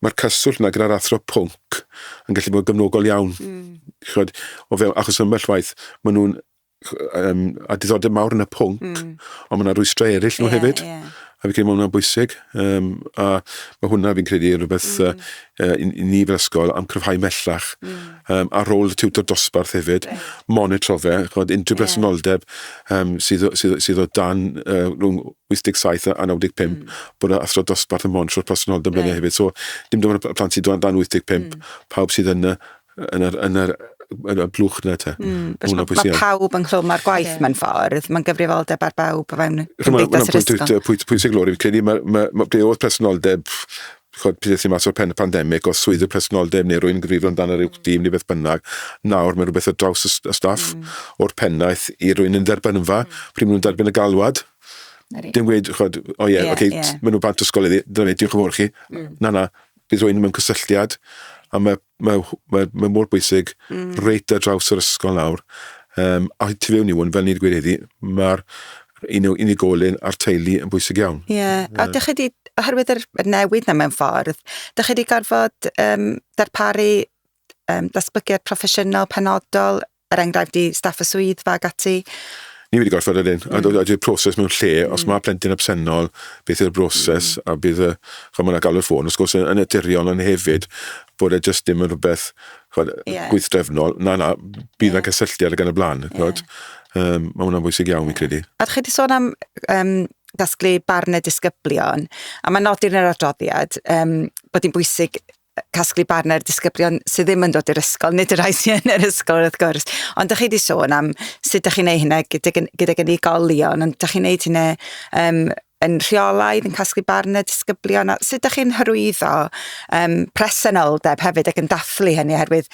C: mae'r cyswllt yna gyda'r athro pwnc yn gallu bod gymnogol iawn. Achos ymbell waith, maen nhw'n a diddordeb mawr yn y pwnc, ond mae yna rwystrau eraill nhw hefyd. A fi'n credu mae hwnna'n bwysig. A mae hwnna fi'n credu rhywbeth i ni fel ysgol am cryfhau mellach. Ar ôl y tiwtor dosbarth hefyd, monitro fe, unrhyw presenoldeb sydd o dan rhwng 87 a 95, bod y athro dosbarth yn monitro'r presenoldeb blynedd hefyd. So, dim dim ond y plant sydd o dan 85, pawb sydd yn yr blwch na te.
A: Mae pawb yn clwm ar gwaith mewn ffordd, mae'n gyfrifoldeb ar bawb o fewn gymdeithas yr ysgol.
C: Pwysig glori, fi'n credu, mae oedd presenoldeb, beth sy'n mas o'r pen y pandemig, o swydd y presenoldeb neu rwy'n grifo amdano ryw dîm neu beth bynnag, nawr mae rhywbeth o draws y staff o'r pennaeth i rwy'n yn derbynfa, pryd maen nhw'n derbyn y galwad. Dim gweud, maen nhw'n bant ysgol iddi, dyna ni, diolch yn fawr chi. Na, bydd rwy'n mewn cysylltiad, a mae mor bwysig reit ar draws yr ysgol nawr. A tu fewn i hwn, fel ni'n gweud heddi, mae'r unigolyn a'r teulu yn bwysig iawn.
A: A dych chi wedi, oherwydd yr newydd na mewn ffordd, dych chi wedi gorfod darparu datblygiad proffesiynol penodol, enghraifft i staff y swyddfa ac ati?
C: Ni wedi gorfod ydyn, a dydy'r proses mewn lle, os mae plentyn absennol, beth yw'r broses, a bydd mae'n gael y ffôn, os gwrs yn naturiol yn hefyd, bod e jyst dim yn rhywbeth gweithdrefnol, na, bydd yna cysylltiad ag yn y blaen. Mae hwnna'n bwysig iawn, fi'n credu.
A: A chi wedi sôn am dasglu barnau disgyblion, a mae'n nodi yn yr adroddiad bod hi'n bwysig casglu barnau'r disgyblion sydd ddim yn dod i'r ysgol, nid y rhai sy'n yn yr ysgol wrth gwrs. Ond ydych chi wedi sôn am sut ydych chi'n neud hynna gyda unigolion, ond ydych chi'n neud hynna yn rheolaidd, yn casglu barnau disgyblion, a sut ydych chi'n hyrwyddo presenoldeb hefyd ac yn dathlu hynny, oherwydd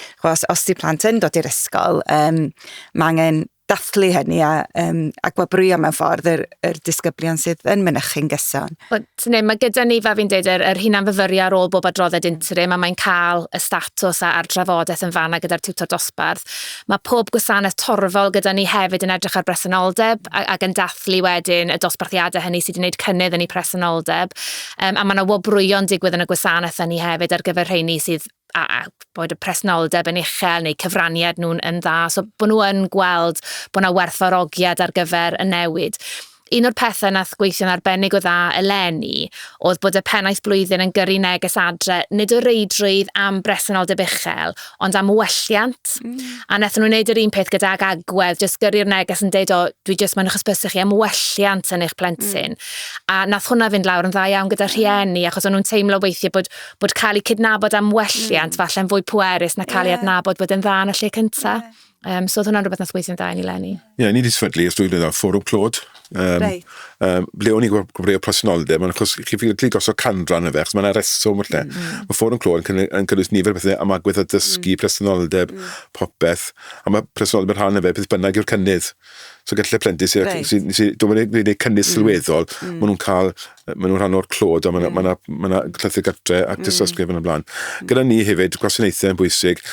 A: os di plant yn dod i'r ysgol, mae angen dathlu hynny a gwabrwyo mewn ffordd yr disgyblion sydd yn mynychu'n gyson.
B: Mae gyda ni, fel fi'n dweud, yr hunan fyfyrio ar ôl bob adrodded interim, a mae'n cael y statws a'r trafodaeth yn fanna gyda'r tiwtor dosbarth. Mae pob gwasanaeth torfol gyda ni hefyd yn edrych ar bresenoldeb ac yn dathlu wedyn y dosbarthiadau hynny sydd wedi gwneud cynnydd yn ei presenoldeb. A mae yna wobrwyo'n digwydd yn y gwasanaeth hynny hefyd ar gyfer rheini sydd a bod y presenoldeb yn uchel neu cyfraniad nhw'n yn dda, so bod nhw yn gweld bod yna werthfawrogiad ar gyfer y newid. Un o'r pethau nath gweithio'n arbennig o dda eleni oedd bod y pennaeth blwyddyn yn gyrru neges adre nid o reidrwydd am bresenoldeb uchel, ond am welliant. A nathon nhw'n wneud yr un peth gyda'r agwedd, jyst gyrru'r neges yn deud, dwi jyst mae'n hysbysych chi am welliant yn eich plentyn. A nath hwnna fynd lawr yn dda iawn gyda rhieni, achos o'n nhw'n teimlo weithio bod cael eu cydnabod am welliant falle'n fwy pwerus na cael ei adnabod bod yn dda yn y lle cyntaf. So oedd hwnna'n rhywbeth nath gweithio'n dda i Leni.
C: Ni wedi sefydlu os dwi'n dweud fforwm clod. Ble o'n i gwybod presenoldeb, achos chi ffili gosod canran y fe, achos mae'n reswm o'r lle. Mae fforwm clod yn cynnwys nifer bethau am agwedd a dysgu presenoldeb, popeth, a mae presenoldeb yn rhan y fe, beth bynnag yw'r cynnydd. So gallai plentyn sy'n gwneud cynnydd sylweddol, maen nhw'n rhan o'r clod, a mae yna llythyr gytre ac dysysgrif yn y blaen. Gyda ni hefyd, gwasanaethau yn bwysig,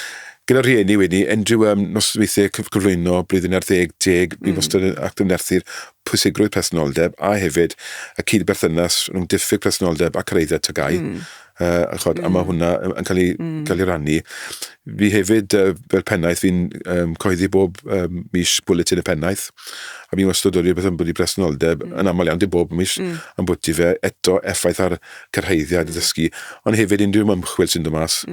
C: gyda rhieni wedi, unrhyw nosweithiau cyflwyno blwyddyn ar 10, bydd wastad ac yn nerthu'r pwysigrwydd presenoldeb, a hefyd y cyd-berthynas rhwng diffyg presenoldeb a cyreiddiad tygau. A mae hwnna yn cael ei rannu. Fi hefyd, fel pennaeth, fi'n coeddi bob mis bwletin y pennaeth, a fi'n wastad o'r beth yn bod i presenoldeb, yn aml iawn, dim bob mis, yn bod i fe eto effaith ar cyrhaeddiad y ddysgu, ond hefyd unrhyw ymchwil sy'n dod mas,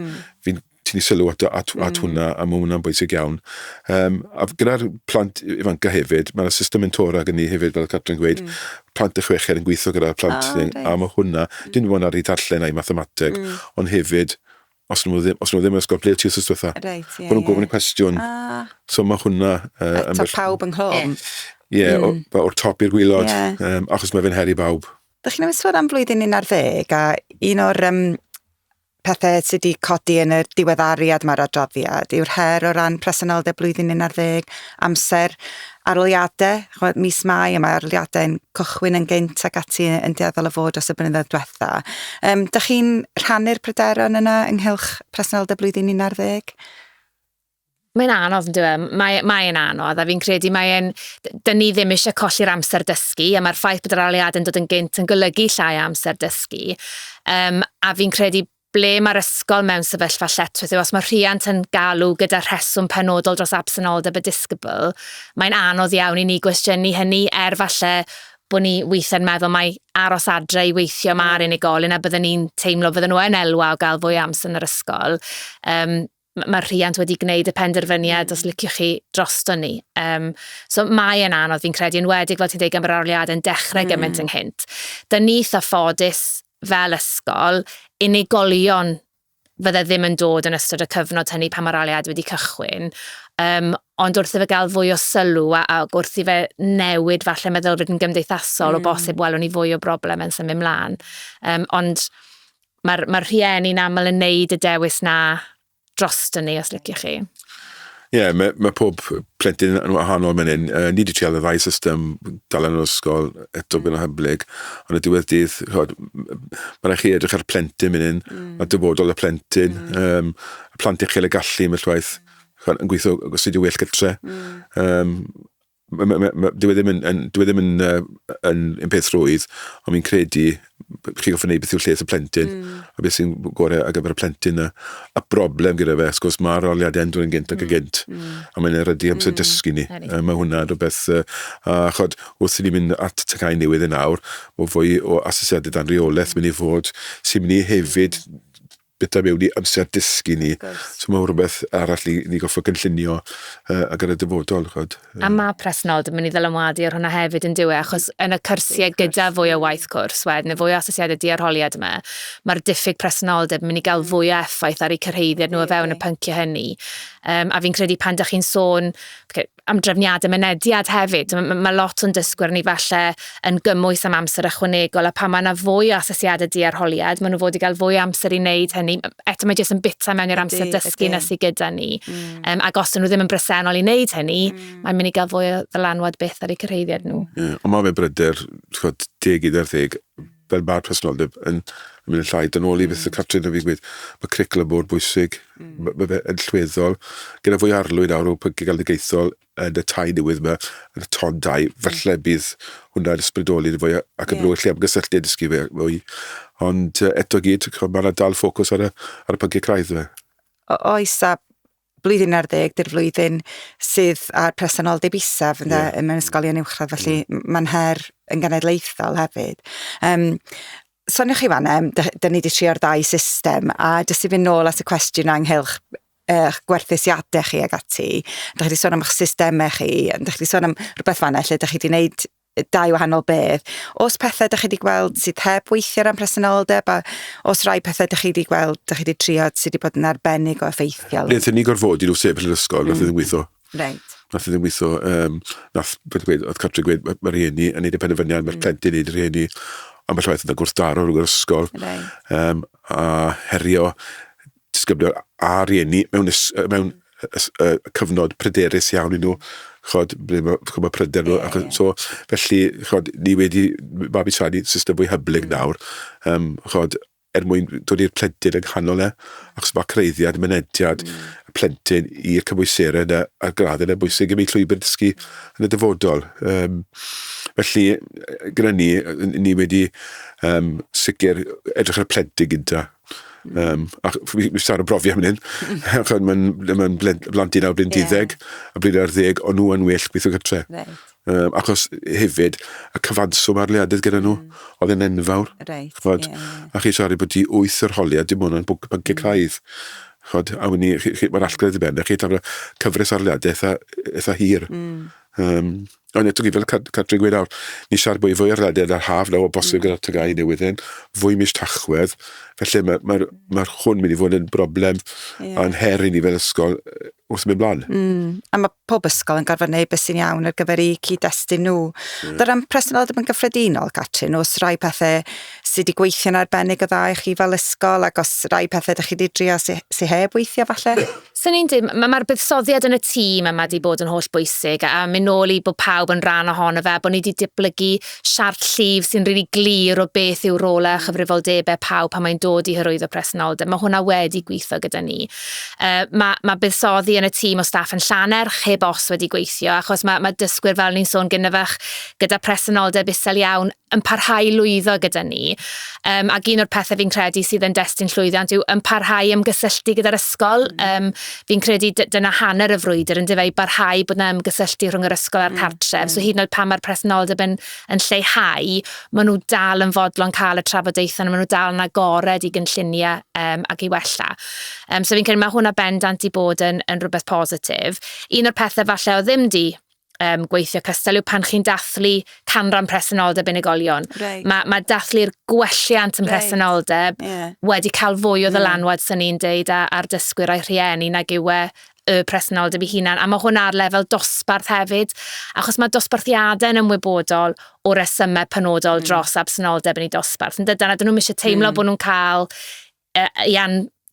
C: fi'n ti'n sylw at hwnna, a mae hwnna'n bwysig iawn. A gyda'r plant ifanca hefyd, mae'r system mentora gen i hefyd, fel Catrin gweud, plant y chweched yn gweithio gyda'r plant, a mae hwnna, dyn nhw'n ar ei darllen a'i mathemateg, ond hefyd, os nhw ddim yn ysgol, ble ti'n systwytha? Bod nhw'n gofyn y cwestiwn. So mae hwnna...
A: Eto pawb yn clwm.
C: O'r top i'r gwylod, achos mae fe'n heri bawb.
A: Dych chi'n mynd sôn am flwyddyn 11, a un o'r pethau sydd wedi codi yn y diweddariad mae'r adroddiad yw'r her o ran presenoldeb blwyddyn 11, amser aroliadau, mis Mai, a mae aroliadau yn cychwyn yn gynt ac ati yn dueddol o fod dros y blynyddoedd diwetha. Dych chi'n rhannu'r pryderon yna ynghylch presenoldeb blwyddyn 11?
B: Mae'n anodd yn dweud, mae'n anodd, a fi'n credu dyn ni ddim eisiau colli'r amser dysgu, a mae'r ffaith bod yr aroliad yn dod yn gynt yn golygu llai amser dysgu. A fi'n credu ble mae'r ysgol mewn sefyllfa lletwydd yw os mae rhiant yn galw gyda rheswm penodol dros absenoldeb y disgybl, mae'n anodd iawn i ni gwestiynu hynny falle bod ni weithio'n meddwl mae aros adre i weithio mae'r unigolyn a bydden ni'n teimlo bydden nhw yn elwa o gael fwy amser yn yr ysgol. Mae'r rhiant wedi gwneud y penderfyniad os liciwch chi drosto ni. So mae'n anodd fi'n credu yn wedig fel ti'n dweud am yr aroliad yn dechrau gymaint ynghynt. Dyn ni eitha ffodus fel ysgol, unigolion fydde ddim yn dod yn ystod y cyfnod hynny pan mae'r aliad wedi cychwyn. Ond wrth i fe gael fwy o sylw a wrth i fe newid falle meddylfryd yn gymdeithasol o bosib welwn ni fwy o broblem yn symud ymlaen. Ond mae'r rhieni'n aml yn neud y dewis na drosto ni, os liciwch chi.
C: Ie, mae pob plentyn yn wahanol fan hyn. Ni wedi trial y ddau system dal yn yr ysgol, eto gyda hyblyg, ond y diwedd dydd, mae'n rhaid chi edrych ar plentyn fan hyn, a dyfodol y plentyn, y plant uchel y gallu, mae'n llwaith, yn gweithio os ydi well gytre. Dwi ddim yn peth rwydd, ond mi'n credu chi goffa wneud beth yw'r lles y plentyn, a beth sy'n gorau ar gyfer y plentyn y broblem gyda fe, sgwrs mae'r oliadau yn dod yn gynt ac y gynt, a mae'n erydu amser dysgu ni. Mae hwnna rhywbeth, a chod, wrth i ni mynd at tygau newydd yn awr, o fwy o asesiadau dan reolaeth mynd i fod, sy'n mynd i hefyd bita mewn i amser dysgu ni. So mae rhywbeth arall ni goffa gynllunio ag ar y dyfodol.
B: A mae presenoldeb yn mynd i ddylanwadu ar hwnna hefyd yn diwy, achos yn y cyrsiau gyda fwy o waith cwrs wedyn, y fwy o asesiadau diarholiad yma, mae'r diffyg presenoldeb yn mynd i gael fwy o effaith ar eu cyrheiddiad nhw o fewn y pynciau hynny. A fi'n credu pan dych chi'n sôn am drefniadau mynediad hefyd, mae lot o'n dysgwyr ni falle yn gymwys am amser ychwanegol, a pan mae yna fwy o asesiadau diarholiad, maen nhw fod i gael fwy o amser i wneud hynny. Eto mae jyst yn bita mewn i'r amser dysgu na sydd gyda ni. Ac os nhw ddim yn bresennol i wneud hynny, mae'n mynd i gael fwy o ddylanwad byth ar eu cyrheiddiad nhw.
C: Ond mae fe'n bryder, 10 fel mae'r presenoldeb yn mynd yn llai dyn ôl i beth y cartref na fi gweud. Mae cricl yn bod bwysig, mae fe yn llweddol. Gyda fwy arlwyd awr o pynciau galdigaethol yn y tai newydd yma, yn y tondau, falle bydd hwnna'n ysbrydoli fwy ac yn rhywbeth lle am gysylltu dysgu fe fwy. Ond eto gyd, mae'n dal ffocws ar y pynciau craidd fe.
A: Oes a blwyddyn 10 dy'r flwyddyn sydd ar presenoldeb isaf mewn ysgolion uwchradd, felly mae'n her yn genedlaethol hefyd. Soniwch chi fan da ni wedi trio'r ddau system, a jyst i fynd nôl at y cwestiwn ynghylch gwerthusiadau chi ag ati. Da chi wedi sôn am eich systemau chi, da chi wedi sôn am rhywbeth fan lle da chi wedi gwneud dau wahanol beth. Os pethau da chi wedi gweld sydd heb weithio am presenoldeb, a os rai pethau da chi wedi gweld, da chi wedi trio sydd wedi bod yn arbennig o effeithiol?
C: Nid ni gorfodi nhw sefyll yn ysgol, nath ddim gweithio. Nath ddim gweithio, oedd cartre gweud, mae'r rhieni yn neud y penderfyniad, mae'r plentyn neud yr rhieni, a mae'r llwaith yn gwrthdaro rhywun ysgol. A herio disgyblio a rhieni mewn cyfnod pryderus iawn i nhw, mae pryder nhw. So, felly, ni wedi mabwysiadu system fwy hyblyg nawr, mwyn dod i'r plentyn yng nghanol achos mae creiddiad, mynediad, plentyn i'r cymwyserau a'r graddau yn bwysig i mi llwybr dysgu yn y dyfodol. Felly, gyda ni wedi sicr edrych ar plentyn gynta. Mi star o brofi am hyn. Mae'n blantyn awr blin 10, a blin 10, ond nhw yn well gweithio gytre. Achos hefyd, y cyfanswm arliadydd gyda nhw, oedd yn enfawr. A chi siarad bod 8 arholiad, dim ond yn pynciau craidd. Mae'r allgredd i ben, chi tan cyfres arliadau eitha hir. Ond eto fel Cadri gweud awr, ni siarad bod fwy arliadau ar haf nawr o bosib gyda'r tygau newydd hyn, fwy mis tachwedd, felly mae'r hwn mynd i fod yn broblem a'n her i ni fel ysgol wrth mynd blaen.
A: A mae pob ysgol yn gorfod wneud beth sy'n iawn ar gyfer i cyd-destun nhw. Dyna'n presenoldeb yn gyffredinol, Catrin, os rai pethau sydd wedi gweithio'n arbennig o dda i chi fel ysgol, ac os rai pethau ydych chi wedi drio sy'n heb weithio falle?
B: So ni'n dweud, mae'r buddsoddiad yn y tîm yma wedi bod yn holl bwysig, a mynd nôl i bod pawb yn rhan ohono fe, bod ni wedi diblygu siart llif sy'n rili glir o beth yw rolau a chyfrifoldebau pawb pan mae'n dod i hyrwyddo presenoldeb. Mae hwnna wedi gweithio gyda ni. Mae buddsoddi yn y tîm o staff yn Llanerch heb os wedi gweithio, achos mae dysgwyr fel ni'n sôn gynnafach gyda presenoldeb isel iawn yn parhau lwyddo gyda ni. Ac un o'r pethau fi'n credu sydd yn destun llwyddiant yw yn parhau ymgysylltu gyda'r ysgol. Fi'n credu dyna hanner y frwydr yn difeu barhau bod yna ymgysylltu rhwng yr ysgol a'r cartref. So hyd yn oed pan mae'r presenoldeb yn lleihau, maen nhw dal yn fodlon cael y trafodaethau, maen nhw dal yn agored i gynlluniau ac i wella. So fi'n credu mae hwnna bendant i bod yn rhywbeth positif. Un o'r pethau falle o ddim di gweithio cystal yw pan chi'n dathlu canran presenoldeb unigolion.
A: Right.
B: Mae dathlu'r gwelliant yn presenoldeb wedi cael fwy o ddylanwad sy'n ni'n deud ar dysgwyr a'i rhieni nag yw y presenoldeb ei hunan. A mae hwnna ar lefel dosbarth hefyd, achos mae dosbarthiadau yn ymwybodol o resymau penodol dros absenoldeb yn ei dosbarth. Yn dydyn, a dyn nhw'n eisiau teimlo bod nhw'n cael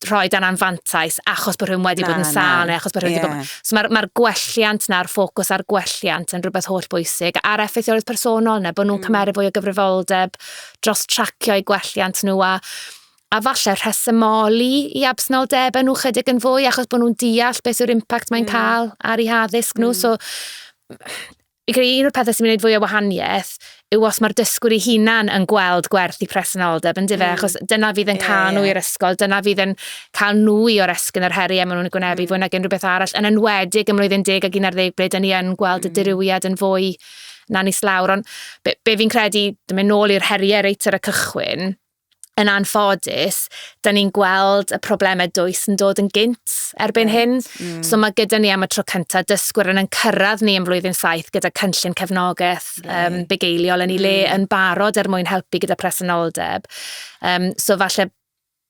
B: rhoi dan anfantais achos bod rhywun wedi bod yn sâl neu achos bod rhywun wedi bod... So mae'r gwelliant na'r ffocws ar gwelliant yn rhywbeth holl bwysig a'r effeithioledd personol na, bod nhw'n cymeryd fwy o gyfrifoldeb dros tracio eu gwelliant nhw a falle rhesymolu i absenoldeb nhw chydig yn fwy achos bod nhw'n deall beth yw'r impact mae'n cael ar eu haddysg nhw. So, i greu un o'r pethau sy'n mynd fwy o wahaniaeth yw os mae'r dysgwr ei hunan yn gweld gwerthu presenoldeb yn dife, achos dyna fydd yn cael nhw i'r ysgol, dyna fydd yn cael nhw i oresgyn yr heriau maen nhw'n gwynebu fwy nag unrhyw beth arall. Yn enwedig ym mlwyddyn 10 ac 11 ble dyn ni yn gweld y dirywiad yn fwy na'n islawr. Ond be fi'n credu, dyma mynd nôl i'r heriau reit ar y cychwyn, yn anffodus, da ni'n gweld y problemau dwys yn dod yn gynt erbyn hyn. So mae gyda ni am y tro cyntaf dysgwyr yn cyrraedd ni yn flwyddyn 7 gyda cynllun cefnogaeth bugeiliol yn ei le yn barod mwyn helpu gyda presenoldeb. So falle,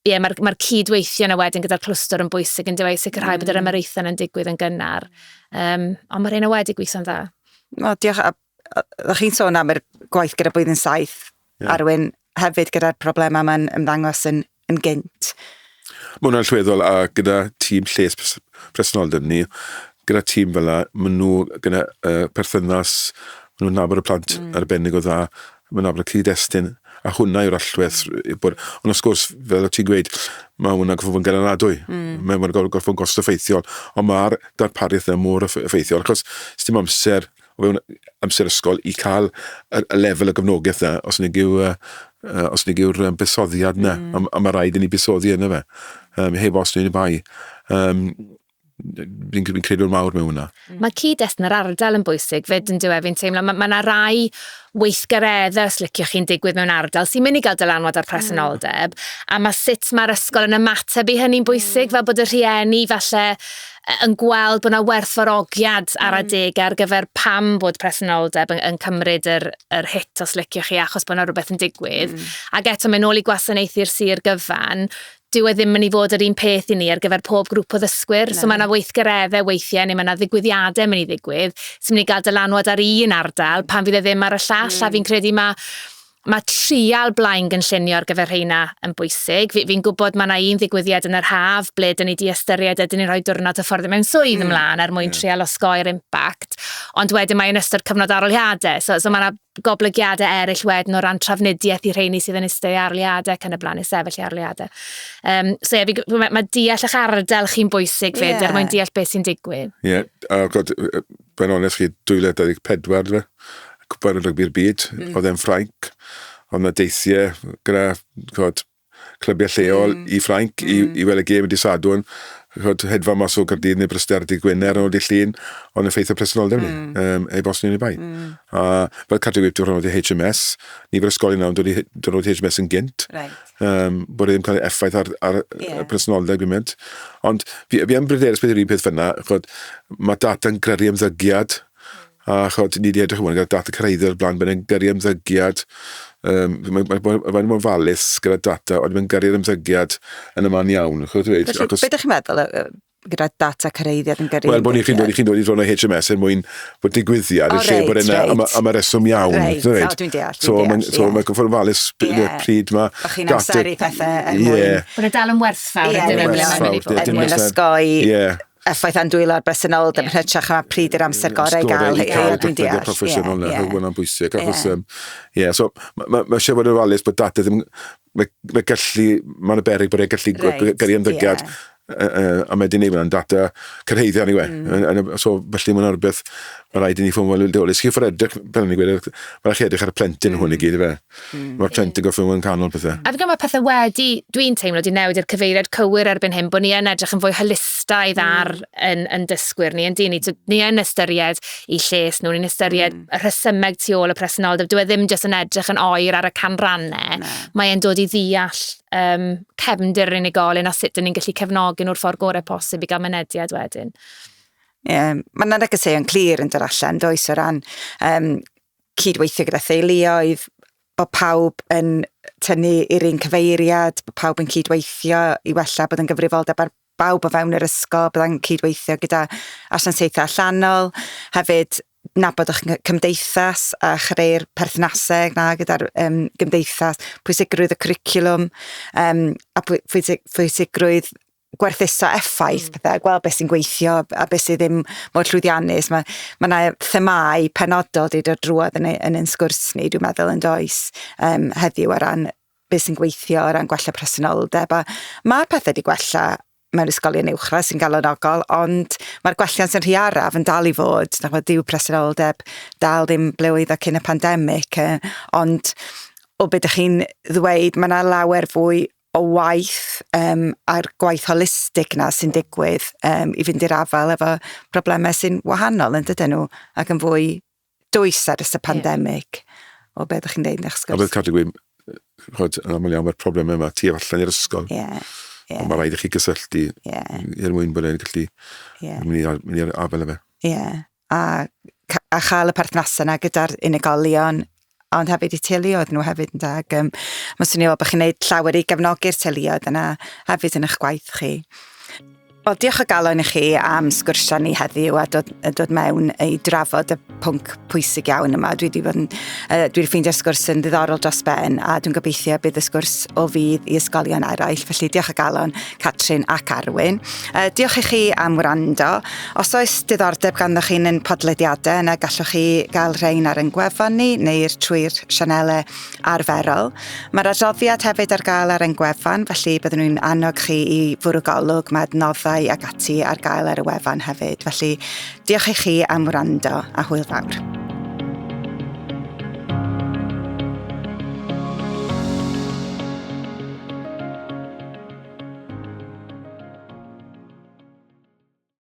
B: mae'r cydweithio yna wedyn gyda'r clwstwr yn bwysig yn dweud sicrhau bod yr ymyrraethau yn digwydd yn gynnar. Ond mae'r un o wedi gweithio'n dda.
A: Diolch. Ddech chi'n sôn am yr gwaith gyda blwyddyn 7 arwyn hefyd gyda'r problemau mae'n ymddangos yn gynt.
C: Mae hwnna'n llweddol a gyda tîm lles presenoldeb ni, gyda tîm fel yna, maen nhw gyda perthynas, maen nhw'n nabod y plant arbennig o dda, maen nhw'n nabod y cyd-destun, a hwnna yw'r allwedd. Ond os gwrs, fel o ti'n gweud, mae hwnna'n goffo fod yn ganadwy. Mae'n goffo fod yn gost effeithiol, ond mae'r darpariaeth yna mor effeithiol, achos dim amser ysgol i cael y lefel y gyfnogaeth yna, os ni gew'r busoddiad yna, a mae rhaid i ni busoddi yna fe, heb os ni'n bai. Fi'n credu'r mawr mewn hwnna.
B: Mae cyd-destun yr ardal yn bwysig, fyd yn diwedd fi'n teimlo. Mae yna rai weithgareddau, os liciwch chi'n digwydd mewn ardal, sy'n mynd i gael dylanwad ar presenoldeb, a mae sut mae'r ysgol yn ymateb i hynny'n bwysig, fel bod y rhieni falle yn gweld bod yna werthfawrogiad ar adegau ar gyfer pam bod presenoldeb yn cymryd yr hit, os liciwch chi, achos bod yna rhywbeth yn digwydd. Ac eto, mae'n ôl i gwasanaethu'r sir gyfan, dyw e ddim yn ei fod yr un peth i ni ar gyfer pob grŵp o ddysgwyr. So mae yna weithgareddau weithiau, neu mae yna ddigwyddiadau mynd i ddigwydd, sy'n mynd i gael dylanwad ar un ardal pan fydd e ddim ar y llall, a fi'n credu mae trial blaen gynllunio ar gyfer rheina yn bwysig. Fi'n gwybod mae yna un ddigwyddiad yn yr haf, ble dyn ni di ystyried a dyn ni'n rhoi diwrnod y ffordd mewn swydd ymlaen mwyn trial osgoi'r impact. Ond wedyn mae'n ystod cyfnod aroliadau. So mae yna goblygiadau eraill wedyn o ran trafnidiaeth i rheini sydd yn ystod aroliadau ac yn y blaen i sefyll i aroliadau. Mae deall eich ardal chi'n bwysig fyd mwyn deall beth sy'n digwydd.
C: A be'n onest chi 2024 fe, cwpan yn rygbi'r byd, oedd e'n Ffrainc, oedd yna deithiau gyda clybiau lleol i Ffrainc i weld y gêm wedi sadwn, hedfa mas o Gardydd neu Bryster di Gwener yn ôl di Llun, ond yn ffeithio presenoldeb ni, e-bos ni'n ei bai. A fel cadw gweithio rhan oed i HMS, nifer ysgolion nawr dod i HMS yn gynt, bod e ddim cael effaith ar presenoldeb dwi'n mynd. Ond fi am bryderus beth yw'r un peth fyna, mae data'n gyrru ymddygiad, a ni wedi edrych hwn gyda data cyrraeddo'r blaen, bydd e'n gyrru ymddygiad, mae'n mwyn falus gyda data, ond mae'n gyrru'r ymddygiad yn yma'n iawn.
A: Beth ydych chi'n meddwl gyda data cyrraeddiad yn gyrru?
C: Wel, bod chi'n dod i ddod o HMS er mwyn bod digwyddiad yn lle bod yna am y reswm iawn.
A: Dwi'n deall.
C: So mae'n gwybod yn falus pryd mae...
A: O'ch chi'n amseru pethau yn mwyn...
B: Bod yna dal yn werthfawr.
A: Yn mwyn osgoi... effaith andwyl ar bresenoldeb yn hytrach am pryd i'r amser gorau i gael.
C: Dwi'n deall. Proffesiynol na, hwnna'n bwysig. So, mae eisiau bod yn ofalus bod data ddim... Mae'n berig bod e'n gallu gyrru ymddygiad a mae wedi gwneud data cyrheiddiau ni we. So, felly mae'n rhywbeth mae rhaid i ni ffwrdd yn ddolus. Chi ffwrdd edrych, fel ni'n gweud, mae'n rhaid edrych ar y plentyn hwn i gyd, fe. Mae'r plentyn goffo yn canol pethau.
B: A fi gwybod mae pethau wedi, dwi'n teimlo, di newid i'r cyfeiriad cywir erbyn hyn, bod ni yn edrych yn fwy holistaidd ar yn dysgwyr ni, ni yn ystyried i lles nhw, ni'n ystyried y rhesymeg tu ôl y presenoldeb. Dwi ddim jyst yn edrych yn oer ar y canrannau, mae'n dod i ddeall cefndir unigolyn a sut dyn ni'n gallu cefnogi nhw'r ffordd gorau posib i gael mynediad wedyn.
A: Mae yna negeseuon clir yn dod allan, does o ran cydweithio gyda theuluoedd, bod pawb yn tynnu i'r un cyfeiriad, bod pawb yn cydweithio i wella bod yn gyfrifoldeb ar bawb o fewn yr ysgol, byddai'n cydweithio gyda asiantaethau allanol, hefyd nabod eich cymdeithas a chreu'r perthnasau yna gyda'r gymdeithas, pwysigrwydd y cwricwlwm a pwysigrwydd gwerthuso effaith pethau, gweld beth sy'n gweithio a beth sydd ddim mor llwyddiannus. Mae yna themau penodol wedi dod drwodd yn ein sgwrs ni, dwi'n meddwl yn does, heddiw o ran beth sy'n gweithio o ran gwella presenoldeb. Mae pethau wedi gwella mewn ysgolion uwchradd sy'n galonogol, ond mae'r gwelliant sy'n rhy araf yn dal i fod. Dyw presenoldeb dal ddim ble oedd cyn y pandemig, ond o beth ydych chi'n ddweud, mae yna lawer fwy o waith a'r gwaith holistig na sy'n digwydd i fynd i'r afel efo problemau sy'n wahanol yn dydyn nhw ac yn fwy dwys ar ys y pandemig o beth ydych chi'n dweud yn eich sgwrs.
C: A beth cadw gweud, yn aml iawn mae'r problemau yma tu allan i'r ysgol. Ond mae rhaid i chi gysylltu i'r mwyn bod e'n gallu mynd i'r afel efo.
A: A chael y perthnasau yna gyda'r unigolion, ond hefyd i teuluoedd nhw hefyd. Mae'n swnio bod chi'n gwneud llawer i gefnogi'r teuluoedd yna hefyd yn eich gwaith chi. Wel, diolch o galon i chi am sgwrsiau ni heddiw a dod mewn i drafod y pwnc pwysig iawn yma. Dwi wedi ffeindio'r sgwrs yn ddiddorol dros ben a dwi'n gobeithio bydd y sgwrs o fydd i ysgolion eraill. Felly diolch o galon Catrin ac Arwyn. Diolch i chi am wrando. Os oes diddordeb ganddoch chi'n ein podlediadau yna gallwch chi gael rhain ar ein gwefan ni neu'r trwy'r sianelau arferol. Mae'r adroddiad hefyd ar gael ar ein gwefan, felly byddwn nhw'n annog chi i fwrw golwg, mae adnoddau ac ati ar gael ar y wefan hefyd. Felly, diolch i chi am wrando a hwyl fawr.